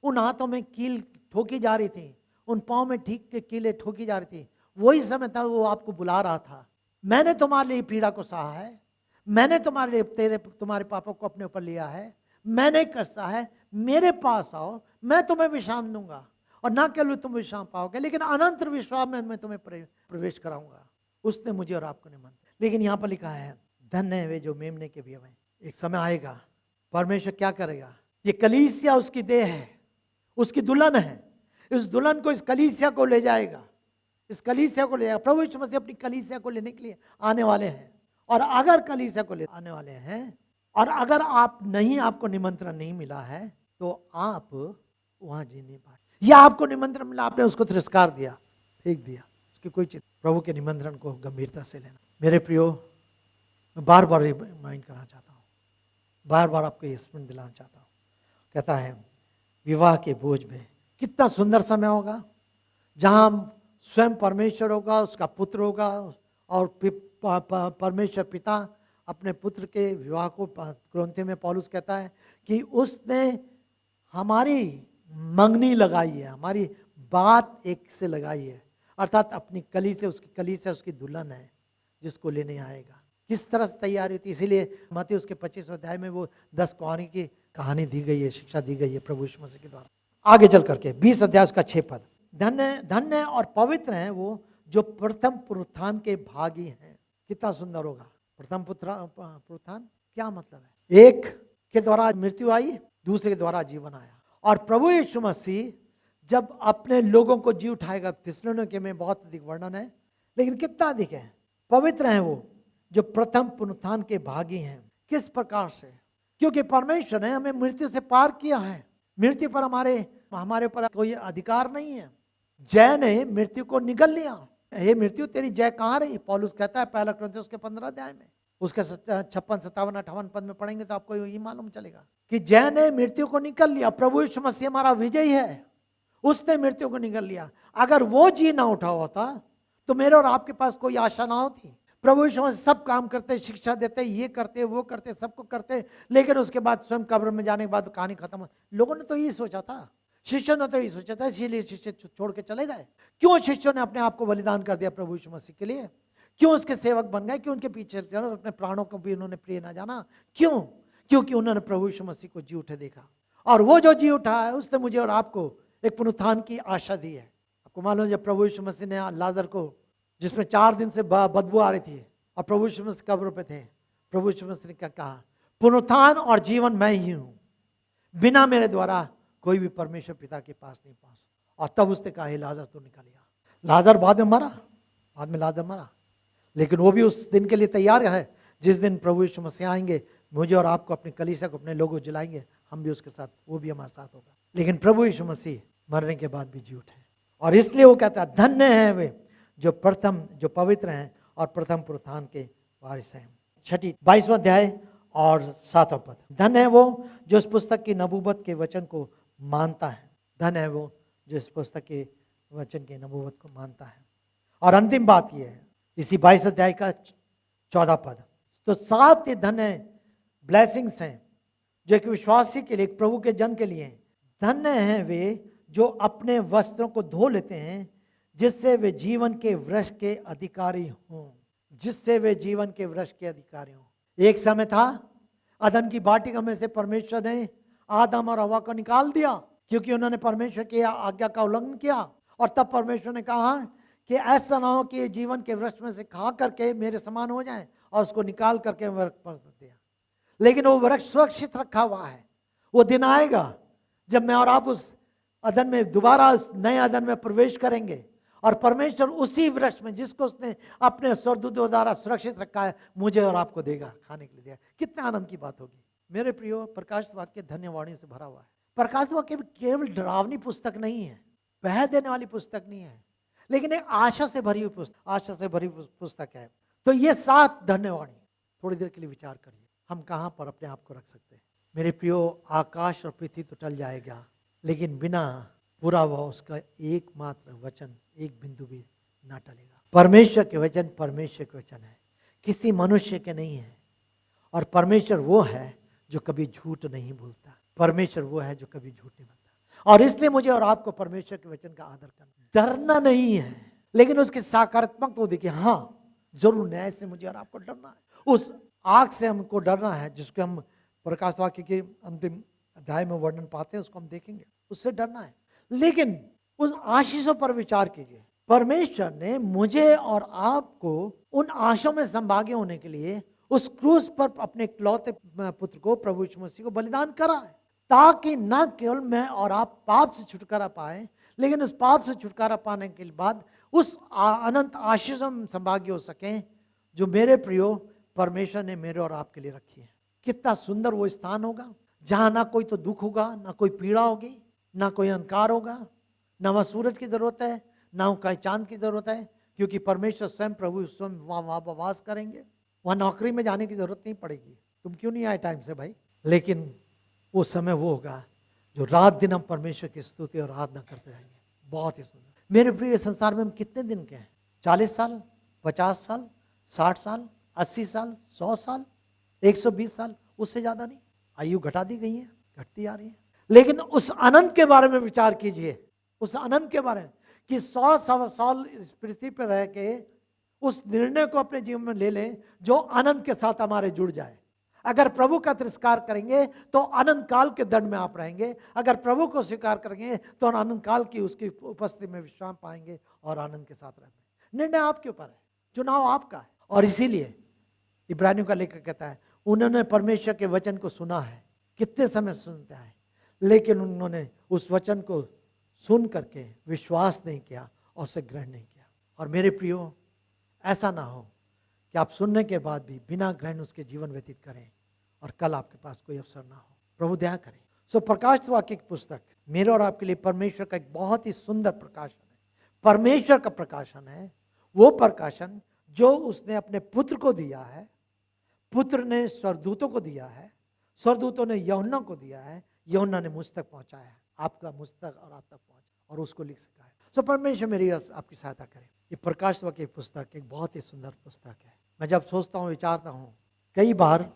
उन हाथों में कील ठोकी जा रही थी, उन पाँव में ठीक के कीले ठोकी जा रही थी। वही समय था वो आपको बुला रहा था। मैंने तुम्हारे लिए पीड़ा को सहा है, मैंने तुम्हारे लिए तुम्हारे पापों को अपने ऊपर लिया है, मैंने कसा है, मेरे पास आओ, मैं तुम्हें विश्राम दूंगा। और ना केवल तुम विश्राम पाओगे लेकिन अनंत विश्राम में मैं तुम्हें प्रवेश कराऊंगा। उसने मुझे और आपको निमंत्रण। लेकिन यहाँ पर लिखा है धन्य है वे जो मेमने के भी हैं। एक समय आएगा परमेश्वर क्या करेगा? ये कलीसिया उसकी देह है, उसकी दुल्हन है। इस दुल्हन को, इस कलीसिया को ले जाएगा, इस कलीसिया को ले जाएगा। प्रभु यीशु मसीह अपनी कलीसिया को लेने के लिए आने वाले हैं। और अगर कलीसिया को ले आने वाले हैं और अगर आपको निमंत्रण नहीं मिला है तो आप वहां जी नहीं पाए, या आपको निमंत्रण मिला आपने उसको तिरस्कार दिया, फेंक दिया, उसकी कोई चिंता। प्रभु के निमंत्रण को गंभीरता से लेना। मेरे प्रियो, मैं बार बार रिमाइंड करना चाहता हूँ, बार बार आपको ये स्मरण दिलाना चाहता हूँ। कहता है विवाह के भोज में कितना सुंदर समय होगा जहाँ स्वयं परमेश्वर होगा, उसका पुत्र होगा और परमेश्वर पिता अपने पुत्र के विवाह को, कुरिन्थियों में पौलुस कहता है कि उसने हमारी मंगनी लगाई है, हमारी बात एक से लगाई है, अर्थात अपनी कली से, उसकी कली से उसकी दुल्हन है जिसको लेने आएगा। किस तरह से तैयारी होती है। इसीलिए मत्ती उसके 25 अध्याय में वो 10 कुंवारी की कहानी दी गई है, शिक्षा दी गई है प्रभु यीशु मसीह के द्वारा। आगे चल करके 20 अध्याय उसका 6 पद, धन्य और पवित्र हैं वो जो प्रथम पुनरुत्थान के भागी हैं। कितना सुंदर होगा। प्रथम पुनरुत्थान क्या मतलब है? एक के द्वारा मृत्यु आई, दूसरे के द्वारा जीवन आया। और प्रभु यीशु मसीह जब अपने लोगों को जी उठाएगा, थिस्सलुनीके में बहुत अधिक वर्णन है, लेकिन कितना अधिक है। पवित्र हैं वो जो प्रथम पुनरुत्थान के भागी हैं। किस प्रकार से? क्योंकि परमेश्वर ने हमें मृत्यु से पार किया है। मृत्यु पर हमारे ऊपर कोई अधिकार नहीं है। जय ने मृत्यु को निगल लिया। हे मृत्यु तेरी जय कहाँ रही? पौलुस कहता है पहला कुरिन्थियों उसके 15 अध्याय में, उसके 56, 57, 58 पद में पढ़ेंगे तो आपको ये मालूम चलेगा कि जय ने मृत्यु को निगल लिया। प्रभु यीशु मसीह हमारा विजयी है, उसने मृत्यु को निगल लिया। अगर वो जी ना उठा होता तो मेरे और आपके पास कोई आशा ना होती। प्रभु यीशु मसीह सब काम करते, शिक्षा देते, ये करते, वो करते, सबको करते, लेकिन उसके बाद स्वयं कब्र में जाने के बाद कहानी खत्म। लोगों ने तो ये सोचा था, शिष्यों ने तो ये सोचा था, इसीलिए शिष्य छोड़ के चले गए। क्यों शिष्यों ने अपने आप को बलिदान कर दिया प्रभु यीशु मसीह के लिए? क्यों उसके सेवक बन गए? क्यों उनके पीछे चले? अपने प्राणों को भी उन्होंने प्रिय ना जाना। क्यों? क्योंकि उन्होंने प्रभु यीशु मसीह को जी उठे देखा। और वो जो जी उठा है उसने मुझे और आपको एक पुनरुत्थान की आशा दी है। आपको मालूम, जब प्रभु यीशु मसीह ने लाजर को, जिसमें 4 दिन से बदबू आ रही थी और प्रभु यीशु मसीह कब्र पे थे, प्रभु यीशु मसीह ने क्या कहा? पुनरुत्थान और जीवन मैं ही हूं, बिना मेरे द्वारा कोई भी परमेश्वर पिता के पास नहीं पहुंच। और तब उसने कहा, हे लाजर तू निकल आ। लाजर बाद में मरा, बाद में लाजर मरा, लेकिन वो भी उस दिन के लिए तैयार है जिस दिन प्रभु यीशु मसीह आएंगे, मुझे और आपको, अपनी कलीसिया को, अपने लोगों जलाएंगे, हम भी उसके साथ, वो भी हमारे साथ होगा। लेकिन प्रभु यीशु मसीह मरने के बाद भी जी उठे। और इसलिए वो कहता है धन्य हैं वे जो पवित्र हैं और प्रथम पुनरुत्थान के वारिस हैं। 22वां अध्याय और 7वां पद, धन्य है वो जो इस पुस्तक की नबूवत के वचन को मानता है। धन्य है वो जो इस पुस्तक के वचन के नबूवत को मानता है। और अंतिम बात यह है, इसी 22 अध्याय का 14 पद, तो 7 धन्य ब्लेसिंग्स हैं जो एक विश्वासी के लिए, एक प्रभु के जन के लिए हैं। धन्य हैं वे जो अपने वस्त्रों को धो लेते हैं, जिससे वे जीवन के वृक्ष के अधिकारी हों। जिससे वे जीवन के वृक्ष के अधिकारी हों। एक समय था, अदन की वाटिका में से परमेश्वर ने आदम और हवा को निकाल दिया क्योंकि उन्होंने परमेश्वर की आज्ञा का उल्लंघन किया। और तब परमेश्वर ने कहा कि ऐसा ना हो कि जीवन के वृक्ष में से खा करके मेरे समान हो जाएं, और उसको निकाल करके वृक्ष पर दिया। लेकिन वो वृक्ष सुरक्षित रखा हुआ है। वो दिन आएगा जब मैं और आप उस अदन में, दोबारा उस नए अदन में प्रवेश करेंगे और परमेश्वर उसी वृक्ष में जिसको उसने अपने स्वर्गदूतों द्वारा सुरक्षित रखा है मुझे और आपको देगा, खाने के लिए देगा। कितने आनंद की बात होगी। मेरे प्रियो, प्रकाशित वाक्य धन्यवाणी से भरा हुआ है। प्रकाशित वाक्य केवल डरावनी पुस्तक नहीं है, बह देने वाली पुस्तक नहीं है, लेकिन एक आशा से भरी हुई पुस्तक, आशा से भरी पुस्तक है। तो ये 7 धन्यवाणी, थोड़ी देर के लिए विचार करिए, हम कहाँ पर अपने आप को रख सकते हैं। मेरे प्रियो, आकाश और पृथ्वी तो टल जाएगा, लेकिन बिना पूरा हुआ उसका एकमात्र वचन, एक बिंदु भी ना टलेगा। परमेश्वर के वचन परमेश्वर के वचन है, किसी मनुष्य के नहीं है। और परमेश्वर वो है जो कभी झूठ नहीं बोलता। परमेश्वर वो है जो कभी झूठ नहीं बोलता। और इसलिए मुझे और आपको परमेश्वर के वचन का आदर करना, डरना नहीं है, लेकिन उसकी सकारात्मक तो देखिए। हाँ, जरूर न्याय से मुझे और आपको डरना है, उस आग से हमको डरना है जिसको हम प्रकाश वाक्य के अंतिम अध्याय में वर्णन पाते हैं, उसको हम देखेंगे, उससे डरना है। लेकिन उस आशीषों पर विचार कीजिए। परमेश्वर ने मुझे और आपको उन आशाओं में संभागी होने के लिए उस क्रूस पर अपने इकलौते पुत्र को, प्रभु यीशु मसीह को बलिदान करा है, ताकि न केवल मैं और आप पाप से छुटकारा पाए, लेकिन उस पाप से छुटकारा पाने के बाद उस अनंत आशीषों में संभागी हो सकें जो मेरे प्रियो परमेश्वर ने मेरे और आपके लिए रखी है। कितना सुंदर वो स्थान होगा जहां ना कोई तो दुख होगा, ना कोई पीड़ा होगी, ना कोई अंधकार होगा, ना वहाँ सूरज की जरूरत है, ना कहीं चांद की जरूरत है, क्योंकि परमेश्वर स्वयं, प्रभु स्वयं वहाँ वास करेंगे। वहाँ नौकरी में जाने की जरूरत नहीं पड़ेगी, तुम क्यों नहीं आए टाइम से भाई। लेकिन वो समय वो होगा जो रात दिन हम परमेश्वर की स्तुति और आराधना करते रहेंगे। बहुत ही सुंदर। मेरे प्रिय, संसार में हम कितने दिन के हैं? 40 साल, 50 साल, 60 साल, 80 साल, 100 साल, 120 साल, उससे ज्यादा नहीं। आयु घटा दी गई है, घटती आ रही है। लेकिन उस अनंत के बारे में विचार कीजिए, उस अनंत के बारे में कि 100 साल इस पृथ्वी पर रह के उस निर्णय को अपने जीवन में ले लें जो अनंत के साथ हमारे जुड़ जाए। अगर प्रभु का तिरस्कार करेंगे तो अनंत काल के दंड में आप रहेंगे, अगर प्रभु को स्वीकार करेंगे तो अनंत काल की उसकी उपस्थिति में विश्राम पाएंगे और आनंद के साथ रहेंगे। निर्णय आपके ऊपर है, चुनाव आपका है। और इसीलिए इब्रानियों का लेखक कहता है, उन्होंने परमेश्वर के वचन को सुना है, कितने समय सुनते हैं, लेकिन उन्होंने उस वचन को सुन करके विश्वास नहीं किया और उसे ग्रहण नहीं किया। और मेरे प्रियो, ऐसा ना हो कि आप सुनने के बाद भी बिना ग्रहण उसके जीवन व्यतीत करें और कल आपके पास कोई अवसर ना हो। प्रभु दया करें। सो प्रकाशित वाक्य की पुस्तक मेरे और आपके लिए परमेश्वर का एक बहुत ही सुंदर प्रकाशन है। परमेश्वर का प्रकाशन है, वो प्रकाशन जो उसने अपने पुत्र को दिया है, पुत्र ने स्वर्गदूतों को दिया है, स्वर्गदूतों ने यूहन्ना को दिया है, यूहन्ना ने मुझ तक पहुंचाया है, आपका मुझ तक और आप तक पहुंचा और उसको लिख सका है। सो परमेश्वर मेरी आपकी सहायता करे। ये प्रकाशित वाक्य की पुस्तक एक बहुत ही सुंदर पुस्तक है। मैं जब सोचता हूँ, विचारता हूँ, कई बार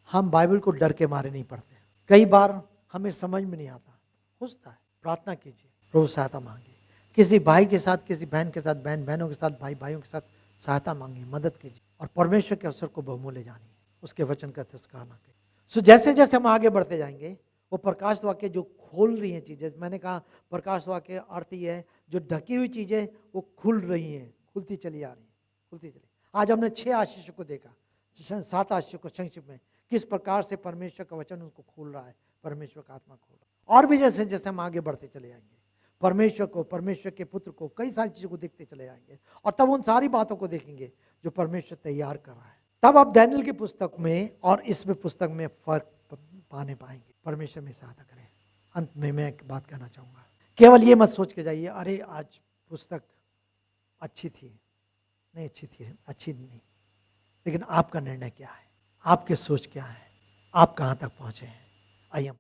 हम बाइबल को डर के मारे नहीं पढ़ते, कई बार हमें समझ में नहीं आता, सोचता है। प्रार्थना कीजिए, प्रभु सहायता मांगिए। किसी भाई के साथ, किसी बहन के साथ, बहन बहनों के साथ, भाई भाइयों के साथ सहायता मांगिए, मदद कीजिए और परमेश्वर के अवसर को बहुमूल्य जानिए, उसके वचन का तिरस्कार ना करिए। सो जैसे जैसे हम आगे बढ़ते जाएंगे, वो प्रकाश वाक्य जो खोल रही हैं चीज़ें, मैंने कहा प्रकाश वाक्य अर्थ ही है जो ढकी हुई चीज़ें वो खुल रही हैं, खुलती चली आ रही हैं, खुलती चली। आज हमने 6 आशीषों को देखा, 7 आशीषों को संक्षिप्त में, किस प्रकार से परमेश्वर का वचन उनको खोल रहा है, परमेश्वर का आत्मा खोल रहा है। और भी जैसे जैसे हम आगे बढ़ते चले जाएंगे, परमेश्वर को, परमेश्वर के पुत्र को, कई सारी चीज़ों को देखते चले जाएंगे और तब उन सारी बातों को देखेंगे जो परमेश्वर तैयार कर रहा है। तब आप दानियेल की पुस्तक में और इसमें पुस्तक में फर्क पाने पाएंगे। परमेश्वर में सहायता करें। अंत में मैं एक बात कहना चाहूँगा, केवल ये मत सोच के जाइए अरे आज पुस्तक अच्छी थी, नहीं अच्छी थी, अच्छी नहीं, लेकिन आपका निर्णय क्या है, आपकी सोच क्या है, आप कहाँ तक पहुँचे हैं। आइए